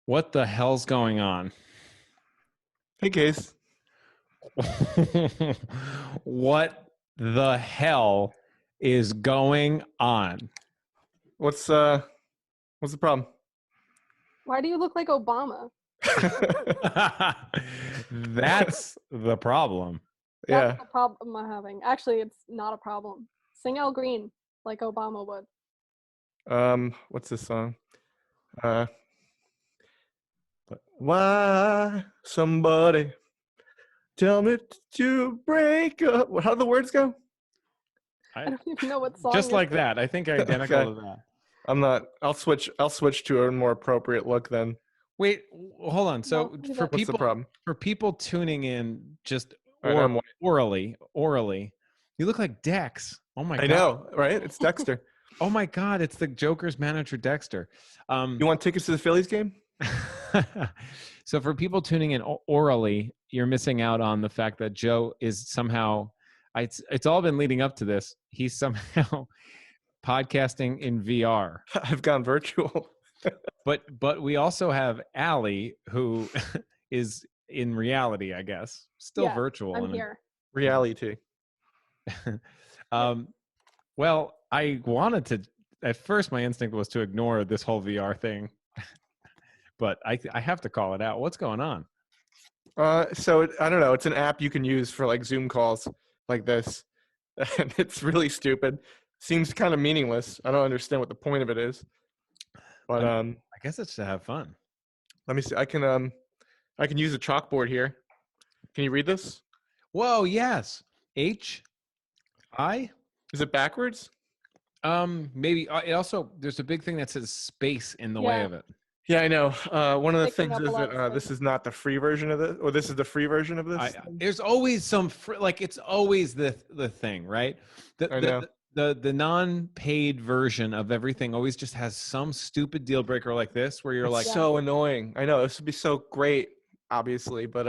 What the hell's going on? Hey, Case. What the hell is going on? What's the problem? Why do you look like Obama? That's the problem. Yeah. That's the problem I'm having. Actually, it's not a problem. Sing Al Green like Obama would. What's this song? Why somebody tell me to break up? How do the words go? I don't even know what song. Just you're like singing. that. I think identical Okay. to that. I'm not. I'll switch to a more appropriate look then. Wait, hold on. So No, for What's the problem? people tuning in just All right, I'm white. orally, you look like Dex. Oh my I god. know, right? It's Dexter. Oh my god, it's the Joker's manager Dexter. You want tickets to the Phillies game? So for people tuning in orally, you're missing out on the fact that Joe is somehow it's all been leading up to this. He's somehow podcasting in VR. I've gone virtual. But we also have Allie, who is in reality, I guess, still Yeah, virtual. I'm here. Reality. Well, I wanted to. At first, my instinct was to ignore this whole VR thing, but I have to call it out. What's going on? So I don't know. It's an app you can use for like Zoom calls like this, and it's really stupid. Seems kind of meaningless. I don't understand what the point of it is. But I guess it's to have fun. let me see. I can use a chalkboard here. Can you read this? Whoa! Yes, HI. Is it backwards? Maybe it also there's a big thing that says space in the way Yeah. of it. Yeah, I know. One of the Picking things up a is lot that of this space. is not the free version of this, or this is the free version of this. There's always some like it's always the thing, right? I know. The non-paid version of everything always just has some stupid deal breaker like this, where you're It's like, so annoying. I know this would be so great, obviously, but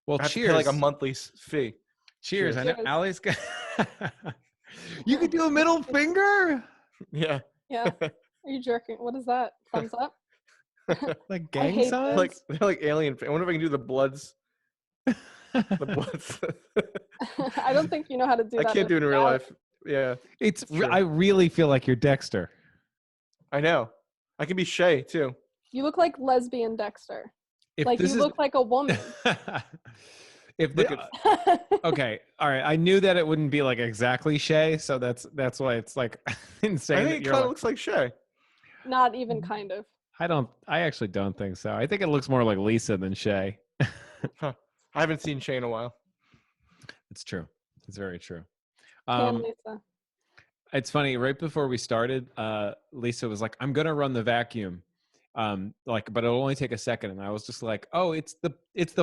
well, I have to cheers, pay like a monthly fee. cheers. Cheers. I know Cheers. Allie's got. You could do a middle finger, Yeah. Yeah. Are you jerking? What is that? Thumbs up? like I gang hate signs. Like they're like alien. I wonder if I can do the bloods. The bloods. I don't think you know how to do I that. can't do it in real reality. life. Yeah, It's. true. I really feel like you're Dexter. I know. I can be Shay too. You look like lesbian Dexter. If Like this you is, look like a woman. if Look the, okay, all right. I knew that it wouldn't be like exactly Shay, so that's why it's like insane. I that think it you're kind of like, looks like Shay. Not even kind of. I actually don't think so. I think it looks more like Lisa than Shay. Huh. I haven't seen Shay in a while. It's true. It's very true. Can Lisa? It's funny. Right before we started, Lisa was like, "I'm gonna run the vacuum, like, but it'll only take a second." And I was just like, "Oh, it's the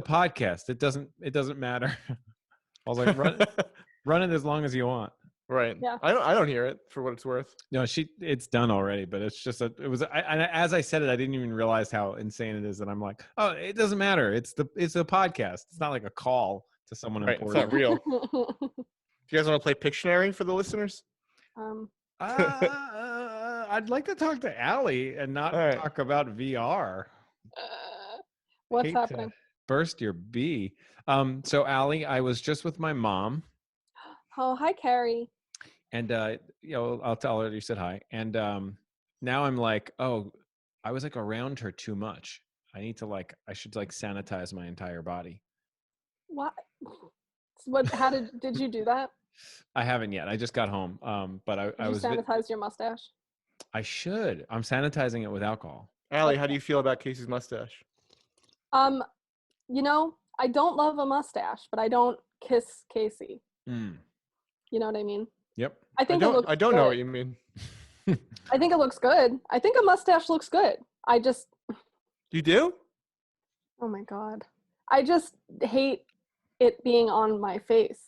podcast. It doesn't matter." I was like, "Run it as long as you want." Right. Yeah. I don't hear it for what it's worth. No, it's done already, but it's just as I said it, I didn't even realize how insane it is that I'm like, "Oh, it doesn't matter. It's a podcast. It's not like a call to someone Right. It's important." not real. Do you guys want to play Pictionary for the listeners? I'd like to talk to Allie and not All right. talk about VR. What's Hate to happening? burst your bee. So Allie, I was just with my mom, Oh, hi, Carrie. and I'll tell her you said hi. And now I'm like, oh, I was like around her too much. I should sanitize my entire body. What? How did you do that? I haven't yet. I just got home. But Did I you was. sanitize your mustache? I should. I'm sanitizing it with alcohol. Allie, how do you feel about Casey's mustache? You know, I don't love a mustache, but I don't kiss Casey. Mm. You know what I mean? Yep. I think it looks I don't good. know what you mean. I think it looks good. I think a mustache looks good. You do? Oh my God. I just hate it being on my face.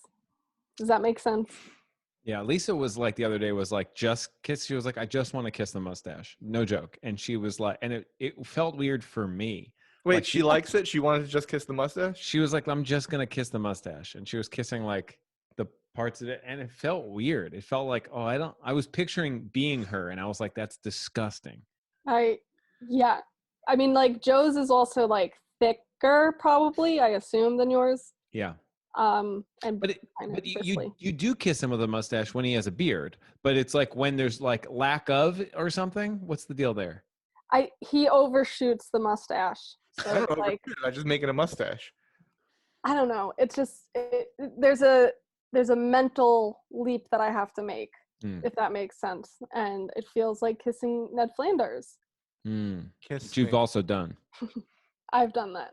Does that make sense? Yeah, Lisa was like the other day was like, just kiss. She was like, I just want to kiss the mustache. No joke. And she was like, and it felt weird for me. Wait, Like, she likes it? She wanted to just kiss the mustache? She was like, I'm just going to kiss the mustache. And she was kissing like the parts of it. And it felt weird. It felt like, I was picturing being her. And I was like, that's disgusting. Yeah. I mean, like Joe's is also like thicker, probably, I assume, than yours. Yeah. And But kind of but bristly. you do kiss him with a mustache when he has a beard, but it's like when there's like lack of or something. What's the deal there? He overshoots the mustache, I so don't it's know. like I just make it a mustache. I don't know. It's just there's a mental leap that I have to make, Mm. if that makes sense, and it feels like kissing Ned Flanders. Kiss Which you've me. also done. I've done that.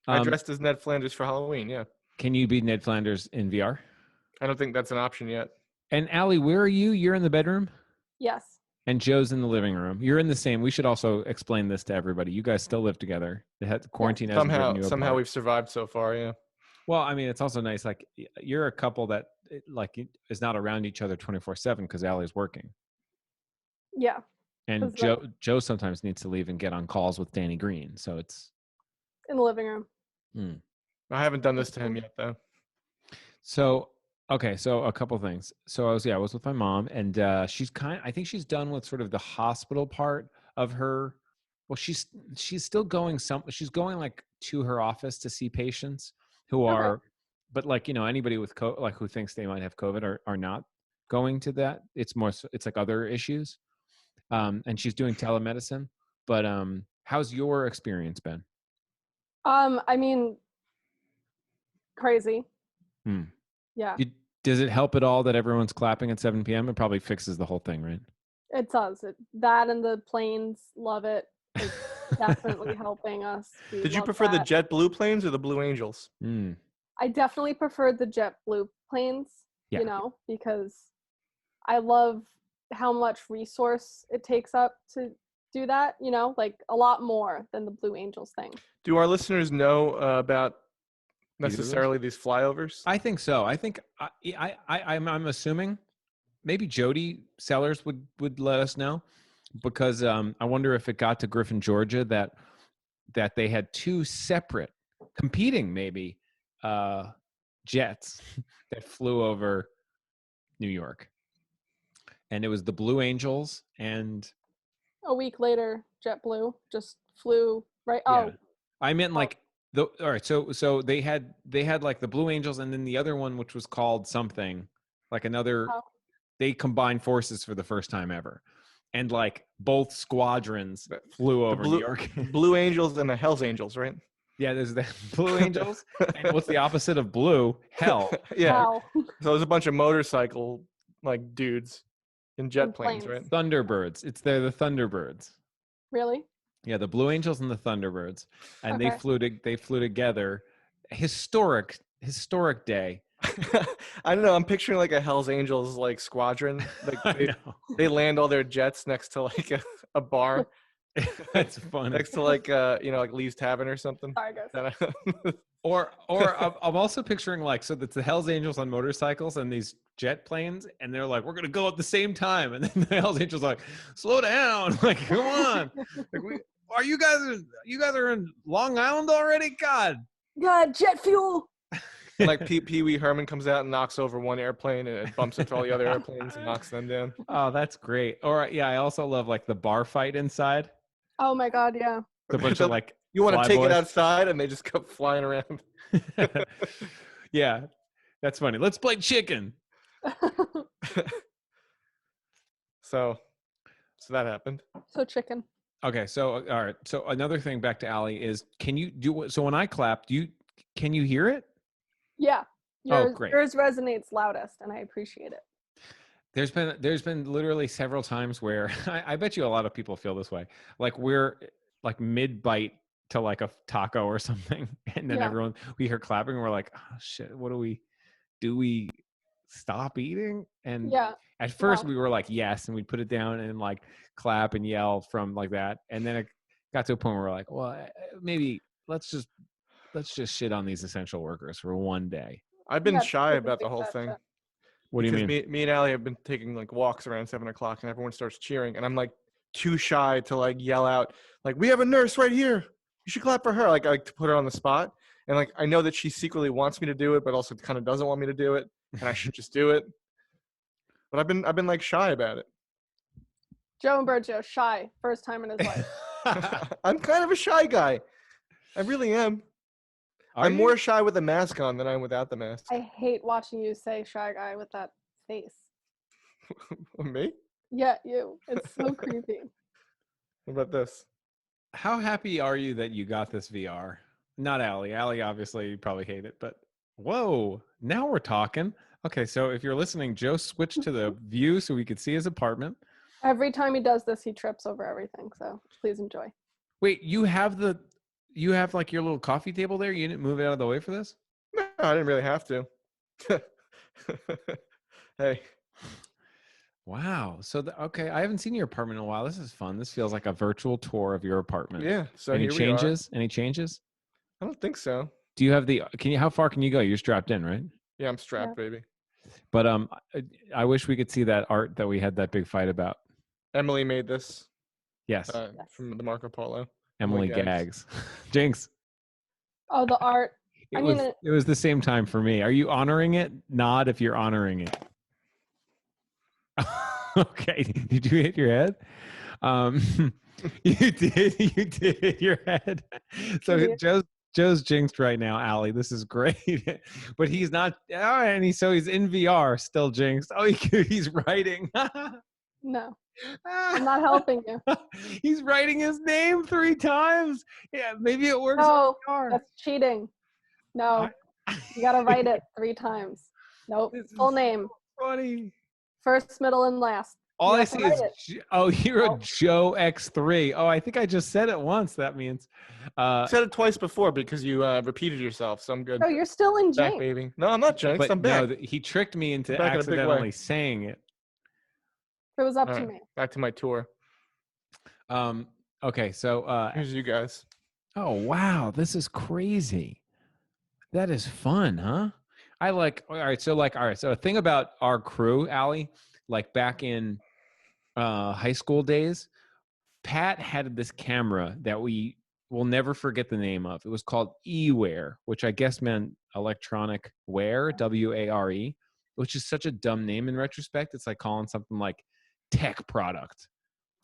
I dressed as Ned Flanders for Halloween. Yeah. Can you be Ned Flanders in VR? I don't think that's an option yet. And Allie, where are you? You're in the bedroom? Yes. And Joe's in the living room. You're in the same. We should also explain this to everybody. You guys still live together. The quarantine hasn't driven you Somehow apart. we've survived so far. Yeah. Well, I mean, it's also nice. Like you're a couple that like is not around each other 24/7 because Allie's working, Yeah. and 'Cause, like, Joe sometimes needs to leave and get on calls with Danny Green. So it's. in the living room. I haven't done this to him yet, though. So okay, so a couple things. So I was with my mom, and I think she's done with sort of the hospital part of her. Well, she's still going she's going like to her office to see patients who Okay. are, but like anybody with like who thinks they might have COVID are not going to that. It's more it's like other issues, and she's doing telemedicine. But how's your experience been? I mean, crazy. Hmm. Yeah, Does it help at all that everyone's clapping at 7 p.m.? It probably fixes the whole thing, right? it does. That and the planes, love it. It's definitely helping us. We Did you love prefer the that. JetBlue planes or the Blue Angels? I definitely preferred the JetBlue planes, Yeah. because I love how much resource it takes up to do that, like a lot more than the Blue Angels thing. Do our listeners know about Either of those? necessarily these flyovers? I think so. I think I'm assuming maybe Jody Sellers would let us know, because I wonder if it got to Griffin, Georgia, that they had two separate competing maybe jets that flew over New York, and it was the Blue Angels and A week later, JetBlue just flew right. yeah. Oh, I meant like all right. So they had like the Blue Angels, and then the other one, which was called something like another. oh. They combined forces for the first time ever, and like both squadrons flew over New York. Blue Angels and the Hell's Angels, right? Yeah, there's the Blue Angels, and what's the opposite of blue? Hell. Yeah. Hell. So there's a bunch of motorcycle like dudes in jet In planes, planes. right? Thunderbirds. They're the Thunderbirds. Really? Yeah, the Blue Angels and the Thunderbirds, and Okay. they flew together. Historic day. I don't know. I'm picturing like a Hell's Angels like squadron. Like they land all their jets next to like a bar. That's funny. Next to like like Lee's Tavern or something. Sorry, guys. Or I'm also picturing like, so that's the Hells Angels on motorcycles and these jet planes, and they're like, we're gonna go at the same time, and then the Hells Angels are like, slow down, like come on, like you guys are in Long Island already? God, jet fuel. Like Pee Wee Herman comes out and knocks over one airplane and it bumps into all the other airplanes and knocks them down. Oh, that's great. Or yeah, I also love like the bar fight inside. Oh my God, yeah. The bunch of like you want to take it boys. outside and they just come flying around. Yeah, that's funny. Let's play chicken. So that happened. So chicken. Okay, so all right. So another thing back to Allie is, can you do so when I clap? Can you hear it? Yeah. Great. Yours resonates loudest, and I appreciate it. There's been literally several times where I bet you a lot of people feel this way. Like we're like mid bite to like a taco or something, and then we hear clapping, and we're like, oh shit, what do we stop eating? And at first we were like, yes, and we'd put it down and like clap and yell from like that, and then it got to a point where we're like, well, maybe let's just shit on these essential workers for one day. I've been shy about the whole thing. What do you mean? Because me and Allie have been taking like walks around 7 o'clock and everyone starts cheering and I'm like too shy to like yell out like, we have a nurse right here, you should clap for her. Like I like to put her on the spot, and like I know that she secretly wants me to do it but also kind of doesn't want me to do it, and I should just do it. But I've been like shy about it. Joe and Bergio, shy, first time in his life. I'm kind of a shy guy. I really am. I'm more shy with the mask on than I am without the mask. I hate watching you say shy guy with that face. Me? Yeah, you. It's so creepy. What about this? How happy are you that you got this VR? Not Allie. Allie, obviously, you probably hate it, but whoa, now we're talking. Okay, so if you're listening, Joe switched to the view so we could see his apartment. Every time he does this, he trips over everything. So please enjoy. Wait, you have like your little coffee table there? You didn't move it out of the way for this? No, I didn't really have to. Hey. Wow. So okay, I haven't seen your apartment in a while. This is fun. This feels like a virtual tour of your apartment. Yeah. So Any here changes? Any changes? we are. I don't think so. Do you have how far can you go? You're strapped in, right? Yeah, I'm strapped, baby. But I wish we could see that art that we had that big fight about. Emily made this. Yes. From the Marco Polo. Emily Gags. Jinx. Oh, the art. It was the same time for me. Are you honoring it? Nod if you're honoring it. Okay. Did you hit your head? You did hit your head. So Joe's jinxed right now, Allie. This is great. But he's not, and he's in VR, still jinxed. Oh, he's writing. No, I'm not helping you. He's writing his name 3 times. Yeah, maybe it works. No, that's cheating. No, you gotta write it 3 times. Nope, full name. Funny. First, middle, and last. All I see is, you're a Joe X3. Oh, I think I just said it once. That means. I said it twice before because you repeated yourself, so I'm good. No, you're still in back, jinx. baby. No, I'm not jinxed. But I'm back. No, he tricked me into back accidentally saying it. It was up to me. Back to my tour. Okay, so here's you guys. Oh wow, this is crazy. That is fun, huh? All right. So a thing about our crew, Allie, like back in high school days, Pat had this camera that we will never forget the name of. It was called eWare, which I guess meant electronic ware, WARE, which is such a dumb name in retrospect. It's like calling something like tech product.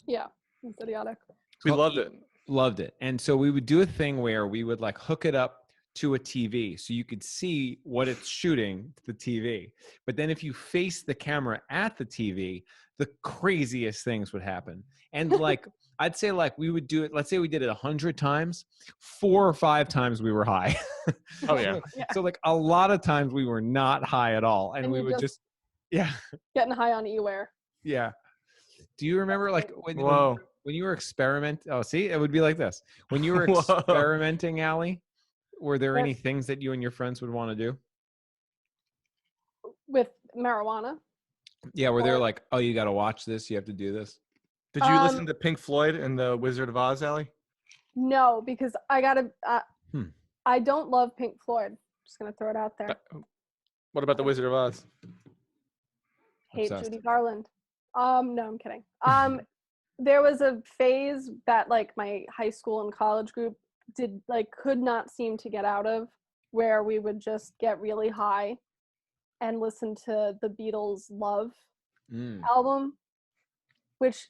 Yeah, it's idiotic. We loved it. Loved it. And so we would do a thing where we would like hook it up to a TV so you could see what it's shooting to the TV. But then if you face the camera at the TV, the craziest things would happen. And like, I'd say like we would do it, let's say we did it 100 times, 4 or 5 times we were high. Oh yeah. So like a lot of times we were not high at all. And we would just getting high on eWare. Yeah. Do you remember like when you were experimenting? Oh, see, it would be like this. When you were experimenting, Allie, were there any things that you and your friends would want to do? With marijuana? Yeah, were there like, oh, you got to watch this, you have to do this? Did you listen to Pink Floyd and the Wizard of Oz, Allie? No, because I I don't love Pink Floyd. Just gonna throw it out there. What about the Wizard of Oz? Hate Judy Garland. No, I'm kidding. There was a phase that like my high school and college group could not seem to get out of, where we would just get really high and listen to the Beatles' Love album, which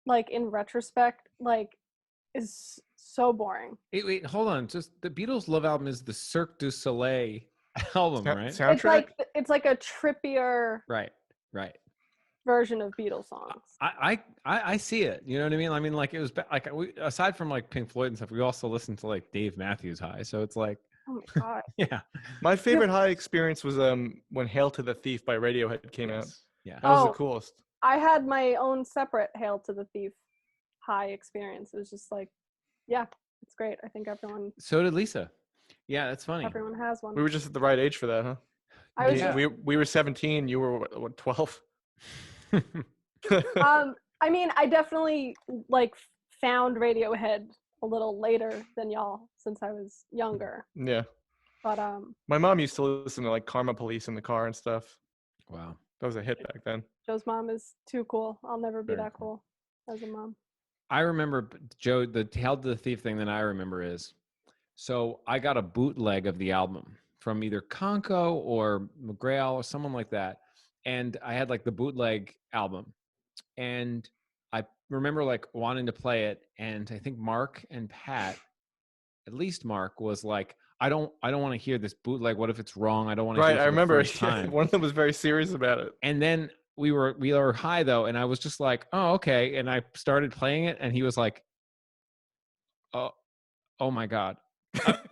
like in retrospect like is so boring. Wait, hold on. Just the Beatles' Love album is the Cirque du Soleil album, right? Soundtrack? It's like a trippier right version of Beatles songs. I see it. You know what I mean? I mean, like it was like aside from like Pink Floyd and stuff, we also listened to like Dave Matthews High. So it's like, oh my god. Yeah. My favorite high experience was when "Hail to the Thief" by Radiohead came out. Yeah, that was the coolest. I had my own separate "Hail to the Thief" high experience. It was just like, yeah, it's great. I think everyone. So did Lisa. Yeah, that's funny. Everyone has one. We were just at the right age for that, huh? We were 17. You were what 12? I mean, I definitely like found Radiohead a little later than y'all since I was younger. Yeah. But my mom used to listen to like Karma Police in the car and stuff. Wow. That was a hit back then. Joe's mom is too cool. I'll never be that cool as a mom. I remember, Joe, the Hail to the Thief thing that I remember is, so I got a bootleg of the album from either Conco or McGrail or someone like that. And I had like the bootleg album. And I remember like wanting to play it, and I think Mark and Pat, at least Mark, was like, I don't want to hear this bootleg. What if it's wrong? I don't want to hear Right, it I for the remember. first time. One of them was very serious about it. And then we were high though, and I was just like, oh, okay. And I started playing it, and he was like, oh my God.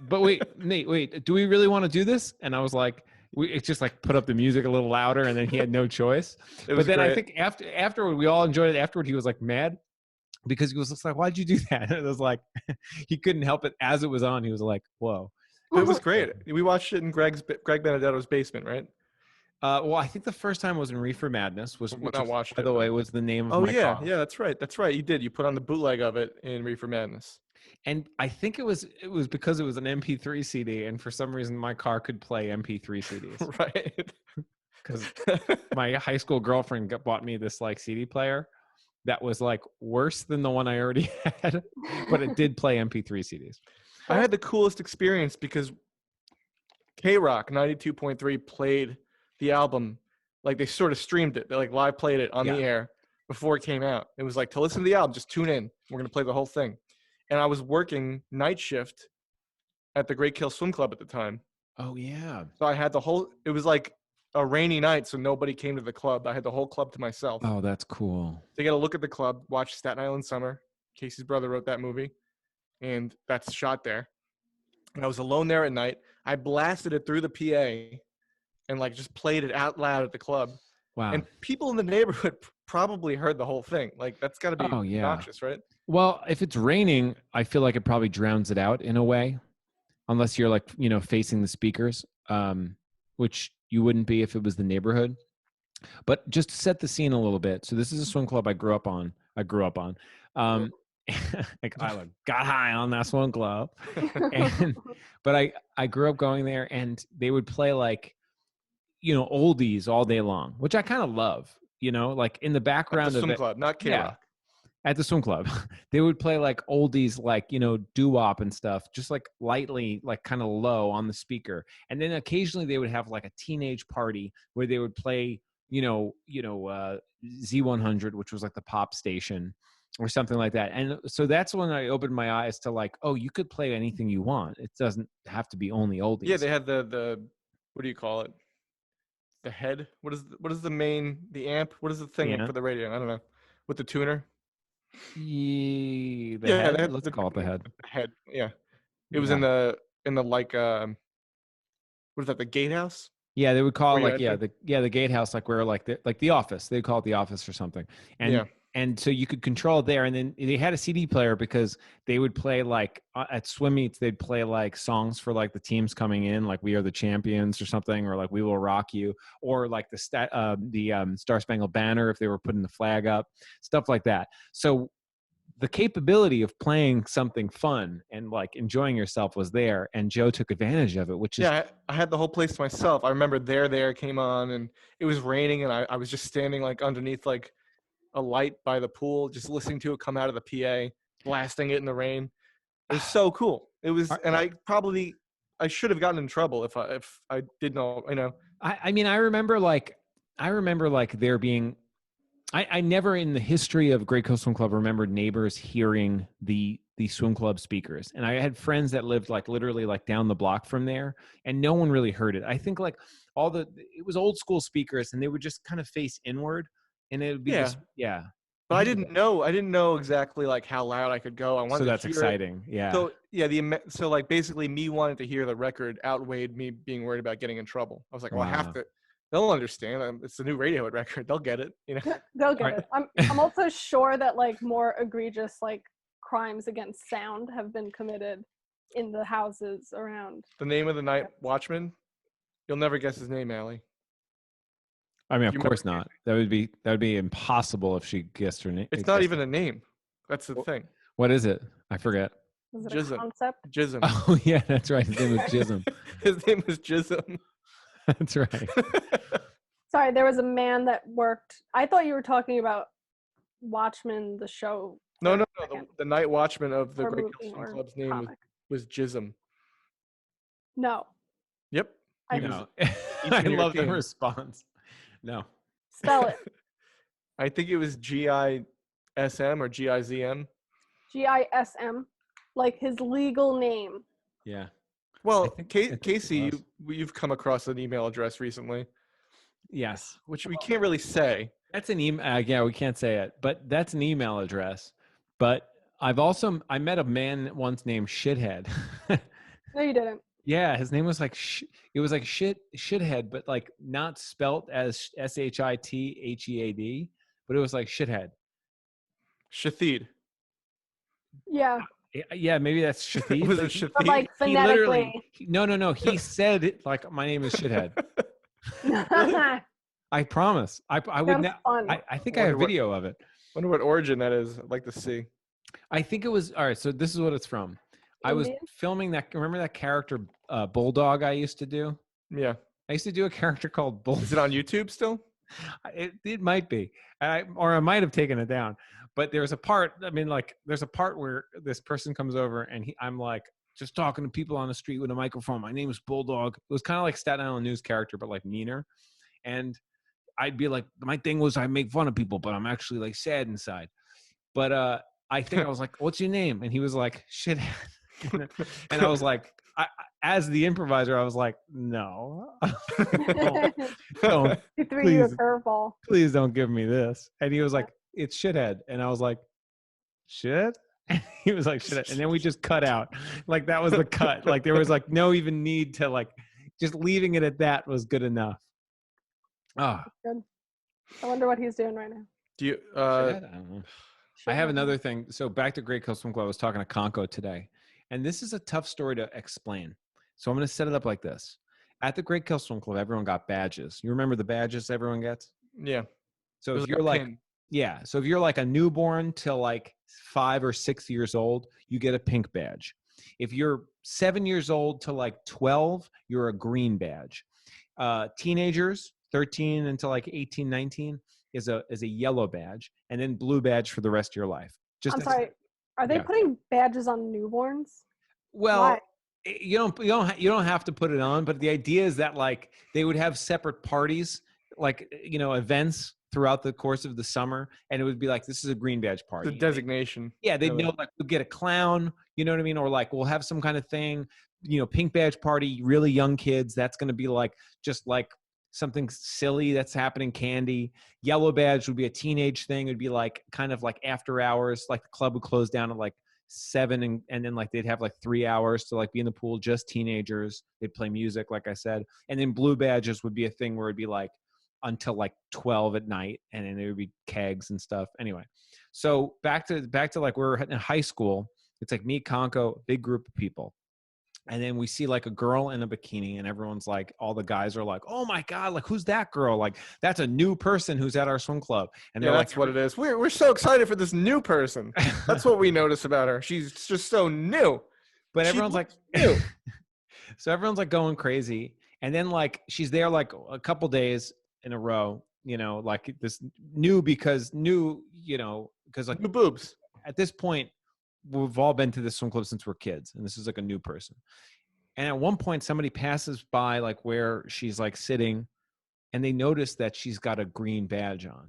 But wait, Nate, wait, do we really want to do this? And I was like, it's just like put up the music a little louder, and then he had no choice. But then great. I think afterward, we all enjoyed it. Afterward, he was like mad because he was just like, why'd you do that? And it was like, he couldn't help it as it was on. He was like, whoa. It was great. We watched it in Greg Benedetto's basement, right? Well, I think the first time was in Reefer Madness, which by the way was the name of my car. Yeah, that's right. You did. You put on the bootleg of it in Reefer Madness. And I think it was because it was an MP3 CD, and for some reason my car could play MP3 CDs. Right. Because my high school girlfriend bought me this like CD player that was like worse than the one I already had, but it did play MP3 CDs. I had the coolest experience because K-Rock 92.3 played the album, like they sort of streamed it. They like live played it on the air before it came out. It was like, to listen to the album, just tune in. We're going to play the whole thing. And I was working night shift at the Great Kill Swim Club at the time. Oh, yeah. So I had it was like a rainy night, so nobody came to the club. I had the whole club to myself. Oh, that's cool. So you got to look at the club, watch Staten Island Summer. Casey's brother wrote that movie, and that's shot there. And I was alone there at night. I blasted it through the PA and like just played it out loud at the club. Wow. And people in the neighborhood probably heard the whole thing. Like that's got to be obnoxious, right? Well, if it's raining, I feel like it probably drowns it out in a way, unless you're like, facing the speakers, which you wouldn't be if it was the neighborhood. But just to set the scene a little bit. So this is a swim club I grew up on. Like I got high on that swim club. But I grew up going there, and they would play like, oldies all day long, which I kind of love, like in the background at the swim of club, not K-Rock. At the swim club, they would play like oldies, like, doo-wop and stuff, just like lightly, like kind of low on the speaker. And then occasionally they would have like a teenage party where they would play, Z100, which was like the pop station or something like that. And so that's when I opened my eyes to like, oh, you could play anything you want. It doesn't have to be only oldies. Yeah, they had the what do you call it? The head. What is the amp? What is the thing for the radio? I don't know. With the tuner. The head. Let's call it the head. The head. Yeah. It was in the like what is that? The gatehouse. Yeah, they would call it like the gatehouse, like where like the office. They'd call it the office or something. And so you could control it there. And then they had a CD player because they would play like at swim meets, they'd play like songs for like the teams coming in, like We Are the Champions or something, or like We Will Rock You, or like the Star Spangled Banner if they were putting the flag up, stuff like that. So the capability of playing something fun and like enjoying yourself was there, and Joe took advantage of it, which is I had the whole place to myself. I remember There came on, and it was raining, and I was just standing like underneath like a light by the pool, just listening to it come out of the PA, blasting it in the rain. It was so cool. It was, and I should have gotten in trouble if I didn't know, I mean, I remember like there being, I never in the history of Great Coast Swim Club remembered neighbors hearing the swim club speakers. And I had friends that lived like literally like down the block from there, and no one really heard it. I think like it was old school speakers, and they would just kind of face inward. And it would be But I didn't know exactly like how loud I could go. I wanted so that's to hear exciting. It. Yeah. So like basically me wanting to hear the record outweighed me being worried about getting in trouble. I was like, I have to. They'll understand. It's a new Radiohead record. They'll get it. They'll get it. I'm also sure that like more egregious like crimes against sound have been committed in the houses around. The name of the night watchman. You'll never guess his name, Allie. I mean, of course not. That would be impossible if she guessed her name. It's not even a name. That's the thing. What is it? I forget. Is it a concept? Jism. Oh yeah, that's right. His name was Jism. His name was Jism. That's right. Sorry, there was a man that worked. I thought you were talking about Watchmen, the show. No. The night watchman of the Great Kill Swim Club's name was Jism. No. Yep. I love the response. No. Spell it. I think it was Gism. GISM or GIZM? GISM, like his legal name. Yeah. Well, I think Casey, it was. you've come across an email address recently, Yes. which we can't really say. That's an email. Yeah, we can't say it, but that's an email address. But I met a man once named Shithead. No, you didn't. Yeah, his name was like it was like shithead, but like not spelt as SHITHEAD, but it was like shithead. Shathid. Yeah, Yeah, maybe that's Shathid. Was but it he, but Shathid? like he literally phonetically. no. He said it like my name is shithead. Sounds I promise. I would now. fun. I think I have video of it. Wonder what origin that is. I'd like to see. I think it was all right. So this is what it's from. I was Indian? filming that. Remember that character Bulldog I used to do? Yeah. I used to do a character called Bulldog. Is it on YouTube still? It might be, or I might have taken it down. But there's a part. I mean, like, there's a part where this person comes over and I'm like just talking to people on the street with a microphone. My name is Bulldog. It was kind of like Staten Island News character, but like meaner. And I'd be like, my thing was I make fun of people, but I'm actually like sad inside. But I think I was like, what's your name? And he was like, shit. And I was like, as the improviser, I was like, no, don't, He threw you a please. curveball. please don't give me this. And he was like, it's shithead. And I was like, shit? And he was like, shit. And then we just cut out. Like, that was the cut. Like, there was like no even need to like, just leaving it at that was good enough. Ah, Good. I wonder what he's doing right now. Do you? shithead? I don't know. I have Shit. another thing. So back to Great Coast Swim Club. I was talking to Conco today, and this is a tough story to explain. So I'm going to set it up like this. At the Great Coast Swim Club, everyone got badges. You remember the badges everyone gets? Yeah. So It was if like you're a like, pin. yeah. So if you're like a newborn till like 5 or 6 years old, you get a pink badge. If you're 7 years old to like 12, you're a green badge. Teenagers, 13 until like 18, 19 is a yellow badge, and then blue badge for the rest of your life. Just I'm as- sorry. Are they yeah. putting badges on newborns? Well, Why? you don't have to put it on, but the idea is that like they would have separate parties, like events throughout the course of the summer, and it would be like, this is a green badge party. The designation. Yeah, they'd really. know like we'll get a clown, you know what I mean, or like we'll have some kind of thing, pink badge party, really young kids. That's going to be like just like something silly that's happening, candy. Yellow badge would be a teenage thing. It'd be like kind of like after hours, like the club would close down at like 7, and then like they'd have like 3 hours to like be in the pool, just teenagers. They'd play music, like I said. And then blue badges would be a thing where it'd be like until like 12 at night, and then there would be kegs and stuff. Anyway, so back to like we're in high school. It's like me, Conco, big group of people. And then we see like a girl in a bikini, and everyone's like, all the guys are like, oh my God, like who's that girl? Like that's a new person who's at our swim club. And Yeah, they're that's like, what it is. We're so excited for this new person. That's what we notice about her. She's just so new. but She everyone's like, looks new. so everyone's like going crazy. And then like she's there like a couple days in a row, like this because like New boobs. at this point, we've all been to this swim club since we're kids, and this is like a new person. And at one point, somebody passes by like where she's like sitting, and they notice that she's got a green badge on.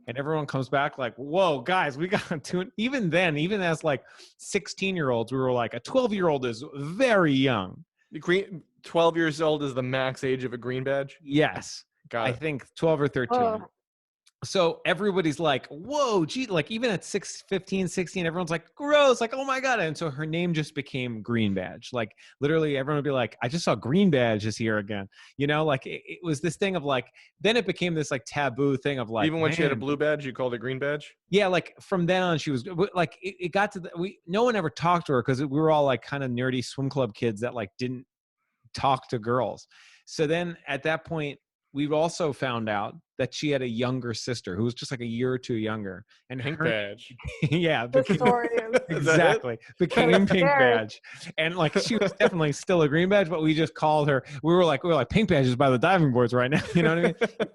And everyone comes back like, whoa, guys, we got to it. Even then, even as like 16-year-olds, we were like, a 12-year-old is very young. The green 12 years old is the max age of a green badge. Yes. Got I it. think 12 or 13. Oh. So everybody's like, whoa, gee, like even at 15, 16, everyone's like, gross, like, oh my God. And so her name just became Green Badge. Like literally everyone would be like, I just saw Green Badge is here again. Like it was this thing of like, then it became this like taboo thing of like, Even when she had a man, blue badge, you called it green badge. yeah, like from then on, she was like, it got to no one ever talked to her because we were all like kind of nerdy swim club kids that like didn't talk to girls. So then at that point, we've also found out that she had a younger sister who was just like a year or two younger. And Pink her, badge. yeah, The story is Is that it? exactly. Became Pink Very. Badge. And like she was definitely still a Green Badge, but we just called her. We were like Pink Badge is by the diving boards right now. You know what I mean? It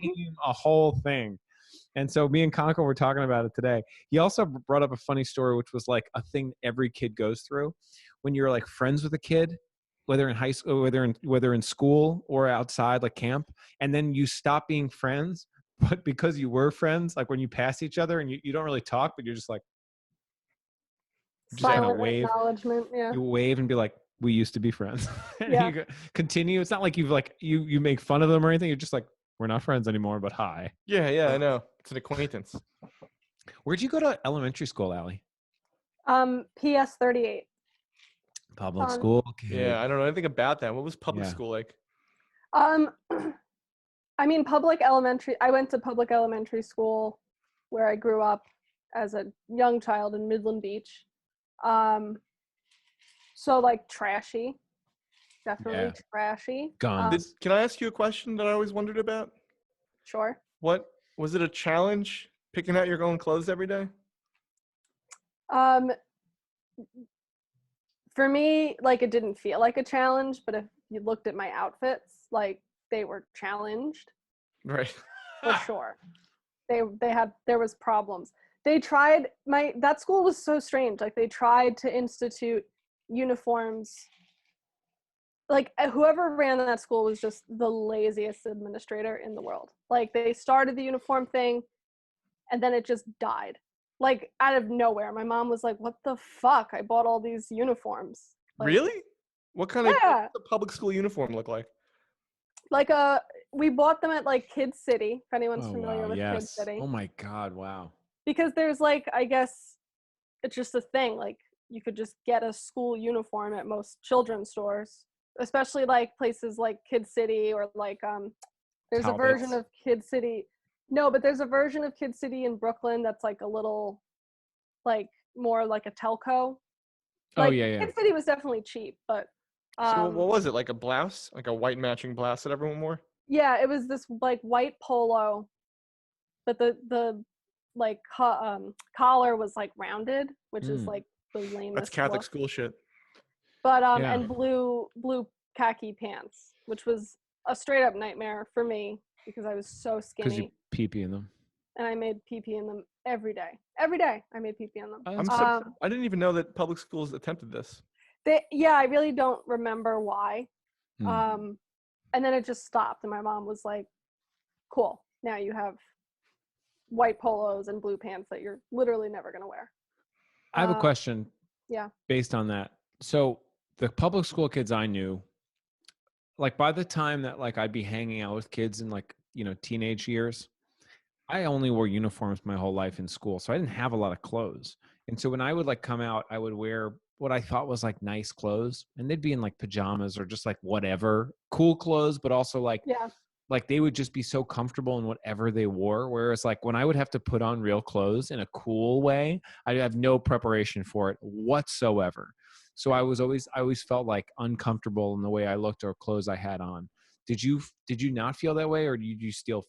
became a whole thing. And so me and Conco were talking about it today. He also brought up a funny story, which was like a thing every kid goes through when you're like friends with a kid, whether in high school, whether in school or outside, like camp, and then you stop being friends. but because you were friends, like when you pass each other and you don't really talk, but you're just like, just kind of Silent wave. acknowledgement. Yeah. You wave and be like, we used to be friends. And Yeah. you continue. It's not like you've like you make fun of them or anything. You're just like, we're not friends anymore, but hi. Yeah, I know. It's an acquaintance. Where'd you go to elementary school, Allie? PS 38. Public school kid. Yeah, I don't know anything about that. What was public Yeah. school like? I mean, I went to public elementary school where I grew up as a young child in Midland Beach. So like trashy, definitely trashy. Guns. Can I ask you a question that I always wondered about? Sure. What was it a challenge picking out your own clothes every day? For me, like it didn't feel like a challenge, but if you looked at my outfits, like they were challenged. Right. For sure. There was problems. They tried that school was so strange. Like they tried to institute uniforms. Like whoever ran that school was just the laziest administrator in the world. Like they started the uniform thing and then it just died. Like out of nowhere. My mom was like, what the fuck? I bought all these uniforms. Like, really? What kind of public school uniform look like? Like we bought them at like Kid City, if anyone's familiar with Kid City. Oh my God, wow. Because there's like, I guess it's just a thing. Like you could just get a school uniform at most children's stores, especially like places like Kid City or like there's Talbots. A version of Kid City. No, but there's a version of Kid City in Brooklyn that's like a little like more like a telco. Like, yeah. Kid City was definitely cheap, but so what was it, like a blouse, like a white matching blouse that everyone wore? Yeah, it was this like white polo, but the like collar was like rounded, which is like the lamest. That's Catholic look. School shit. But and blue khaki pants, which was a straight up nightmare for me because I was so skinny. Because you pee-pee in them. And I made pee-pee in them every day. Every day I made pee-pee in them. I didn't even know that public schools attempted this. I really don't remember why. And then it just stopped and my mom was like, cool, now you have white polos and blue pants that you're literally never going to wear. I have a question. Yeah. Based on that. So the public school kids I knew, like by the time that like I'd be hanging out with kids in like, teenage years, I only wore uniforms my whole life in school. So I didn't have a lot of clothes. And so when I would like come out, I would wear what I thought was like nice clothes, and they'd be in like pajamas or just like whatever, cool clothes, but also like, like they would just be so comfortable in whatever they wore. Whereas like when I would have to put on real clothes in a cool way, I have no preparation for it whatsoever. So I always felt like uncomfortable in the way I looked or clothes I had on. Did you not feel that way, or did you still?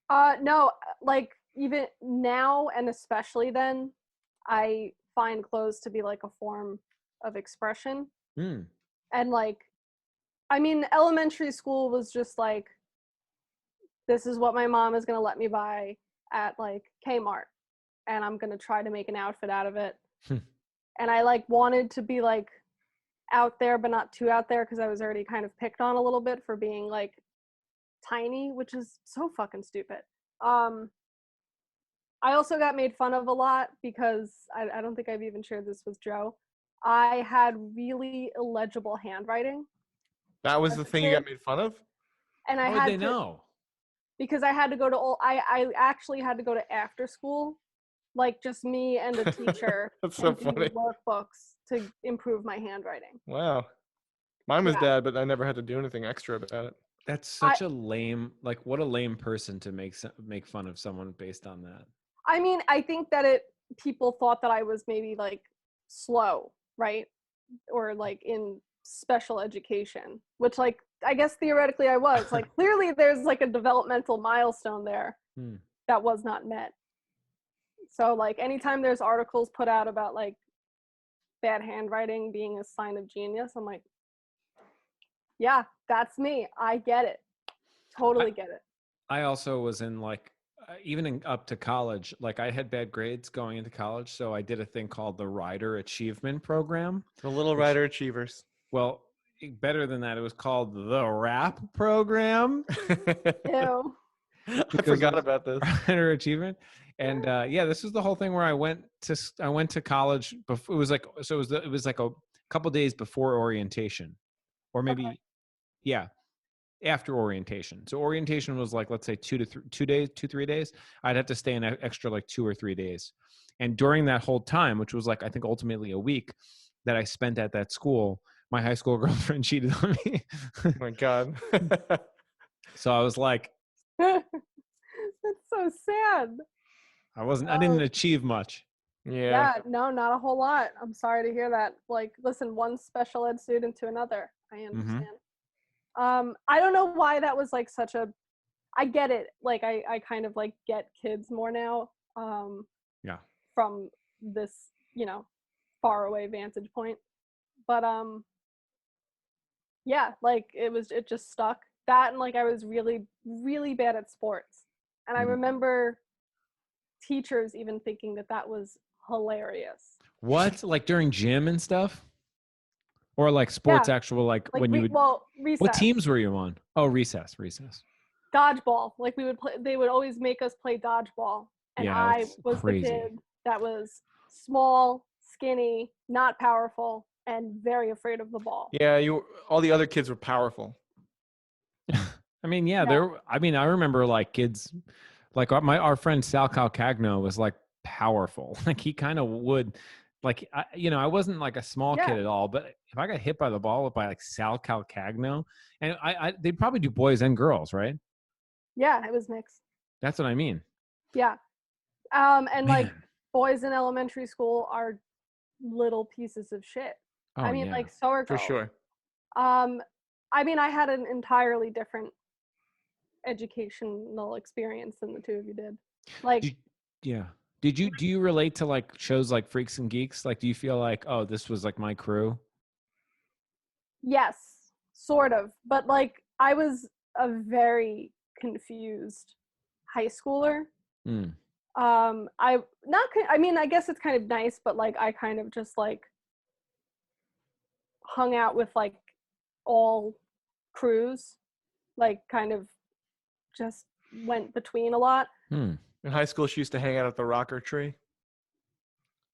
No, like even now and especially then, I find clothes to be like a form of expression. And like, I mean, elementary school was just like, this is what my mom is going to let me buy at like Kmart, and I'm going to try to make an outfit out of it. And I like wanted to be like out there, but not too out there, because I was already kind of picked on a little bit for being like tiny, which is so fucking stupid. I also got made fun of a lot because I don't think I've even shared this with Joe. I had really illegible handwriting. That was the thing you got made fun of? And I How would they know? Because I had to go to I actually had to go to after school, like just me and a teacher. That's so funny. Workbooks to improve my handwriting. Wow. Mine was bad, but I never had to do anything extra about it. That's such a lame, like what a lame person to make fun of someone based on that. I mean, I think that people thought that I was maybe like slow, right? Or like in special education, which like, I guess theoretically I was. Like clearly there's like a developmental milestone there that was not met. So like anytime there's articles put out about like bad handwriting being a sign of genius, I'm like, yeah, that's me. I get it. Totally get it. I also was in like, even up to college, like I had bad grades going into college. So I did a thing called the Rider Achievement Program. The Little Rider Achievers. Well, better than that, it was called the RAP Program. Ew. I forgot about this. Under achievement. And yeah, this was the whole thing where I went to college before. It was like, so it was like a couple days before orientation, or maybe yeah, after orientation. So orientation was like, let's say 3 days. I'd have to stay an extra like 2 or 3 days. And during that whole time, which was like, I think ultimately a week that I spent at that school, my high school girlfriend cheated on me. Oh my God. So I was like, That's so sad. I didn't achieve much. Yeah. No, not a whole lot. I'm sorry to hear that. Like, listen, one special ed student to another. I understand. I don't know why that was like such a, I get it. Like I kind of like get kids more now. Yeah. From this, far away vantage point. But yeah, like it just stuck. That and like I was really, really bad at sports. And I remember teachers even thinking that was hilarious. What? Like during gym and stuff? Or like sports actual, like when you would, recess. what teams were you on? Oh, recess. Dodgeball. Like we would play, they would always make us play dodgeball. And Yeah, I that's was crazy. the kid that was small, skinny, not powerful, and very afraid of the ball. Yeah, all the other kids were powerful. I mean, yeah, I remember like kids, like our friend Sal Calcagno was like powerful. Like he kind of would, like, I wasn't like a small kid at all, but if I got hit by the ball by like Sal Calcagno, and they'd probably do boys and girls, right? Yeah, it was mixed. That's what I mean. Yeah. And Man. like boys in elementary school are little pieces of shit. Oh, I mean, yeah. like so are For girls. sure. I mean, I had an entirely different educational experience than the two of you did. Like, yeah. Do you relate to like shows like Freaks and Geeks? Like, do you feel like, oh, this was like my crew? yes, sort of. But like, I was a very confused high schooler. I mean, I guess it's kind of nice, but like, I kind of just like hung out with like all crews, like kind of just went between a lot. In high school, she used to hang out at the rocker tree.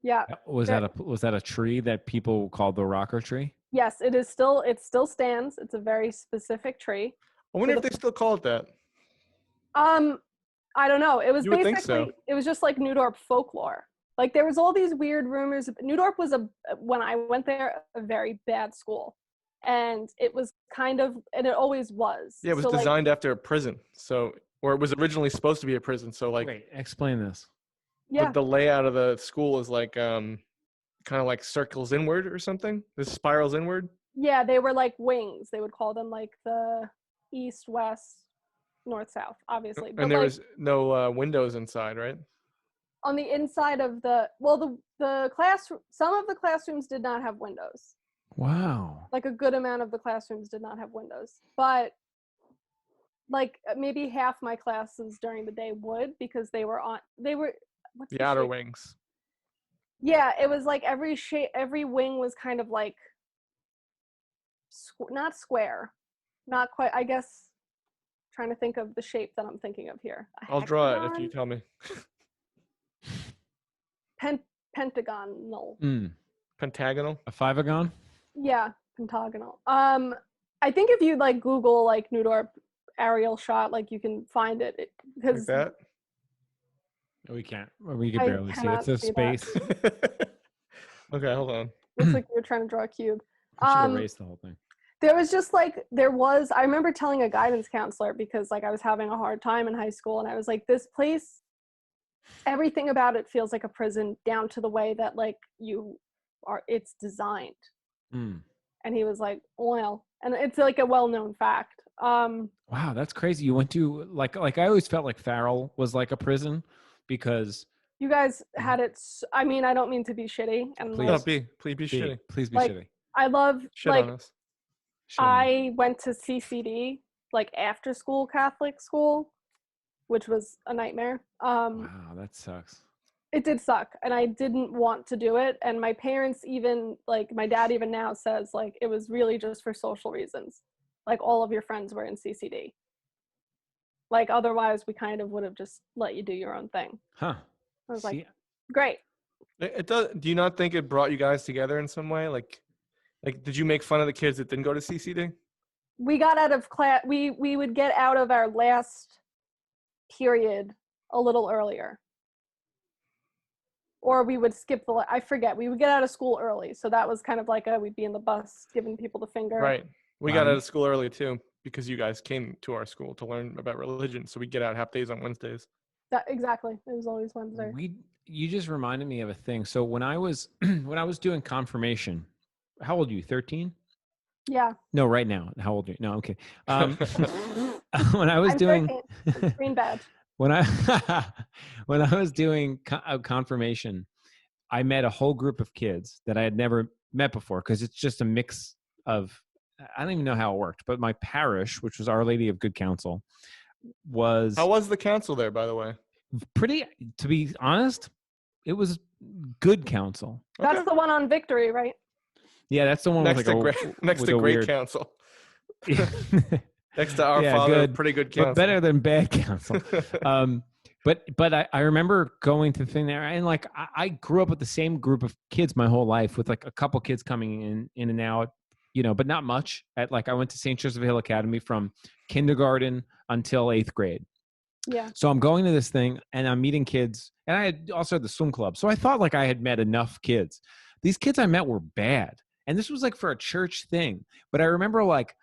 Yeah. Was that a tree that people called the rocker tree? Yes, it still stands. It's a very specific tree. I wonder if they still call it that. I don't know. It was You would think so. it was just like New Dorp folklore. Like there was all these weird rumors. New Dorp was when I went there, a very bad school. And it was and it always was. Yeah, it was designed after a prison. Or it was originally supposed to be a prison. So like, wait, explain this. Yeah. The layout of the school is like, kind of like circles inward or something. This spirals inward. Yeah, they were like wings. They would call them like the east, west, north, south, obviously. And there was no windows inside, right? On the inside of the classroom, some of the classrooms did not have windows. Wow. Like a good amount of the classrooms did not have windows, but like maybe half my classes during the day would, because they were what's the outer wings. Yeah, it was like every wing was kind of like not square, not quite. I guess trying to think of the shape that I'm thinking of here. I'll draw it if you tell me. Pentagonal. Pentagonal? A five-agon? Yeah, pentagonal. I think if you like Google like New Dorp aerial shot, like you can find it because like that. We can't. We can barely see it. It's a space. Okay, hold on. Looks like you're trying to draw a cube. I should erase the whole thing. There was just like I remember telling a guidance counselor, because like I was having a hard time in high school, and I was like, this place, everything about it feels like a prison, down to the way that like it's designed. And he was like, well, and it's like a well-known fact. Wow, that's crazy. You went to like I always felt like Farrell was like a prison, because you guys had it. I mean, I don't mean to be shitty, and please be shitty. Please be like, shitty. I love shit on us. I went to CCD, like after school Catholic school, which was a nightmare. Wow, that sucks. It did suck, and I didn't want to do it. And my parents even, like, my dad even now says, like, it was really just for social reasons. Like, all of your friends were in CCD. Like otherwise we kind of would have just let you do your own thing. Huh. I was See, like, great. It does. Do you not think it brought you guys together in some way? Like, did you make fun of the kids that didn't go to CCD? We got out of class. We would get out of our last period a little earlier, or we would skip I forget. We would get out of school early, so that was kind of like we'd be in the bus giving people the finger. Right. We Wow. got out of school early too because you guys came to our school to learn about religion. So we get out half days on Wednesdays. Exactly. It was always Wednesday. You just reminded me of a thing. So when I was doing confirmation, how old are you? 13? Yeah. No, right now. How old are you? No, okay. When I was I'm doing 13. Green badge. when I was doing confirmation, I met a whole group of kids that I had never met before because it's just a mix of, I don't even know how it worked, but my parish, which was Our Lady of Good Counsel, was How was the council there, by the way? pretty, to be honest, it was good counsel. That's the one on Victory, right? Yeah, that's the one Next with to like great, a, next with to a great weird council. Next to Our Yeah, Father, good, pretty good council. but better than bad counsel. But I remember going to the thing there, and like I grew up with the same group of kids my whole life, with like a couple kids coming in and out, but not much. I went to St. Joseph Hill Academy from kindergarten until 8th grade. Yeah. So I'm going to this thing and I'm meeting kids, and I had also had the swim club. So I thought like I had met enough kids. These kids I met were bad. And this was like for a church thing. But I remember like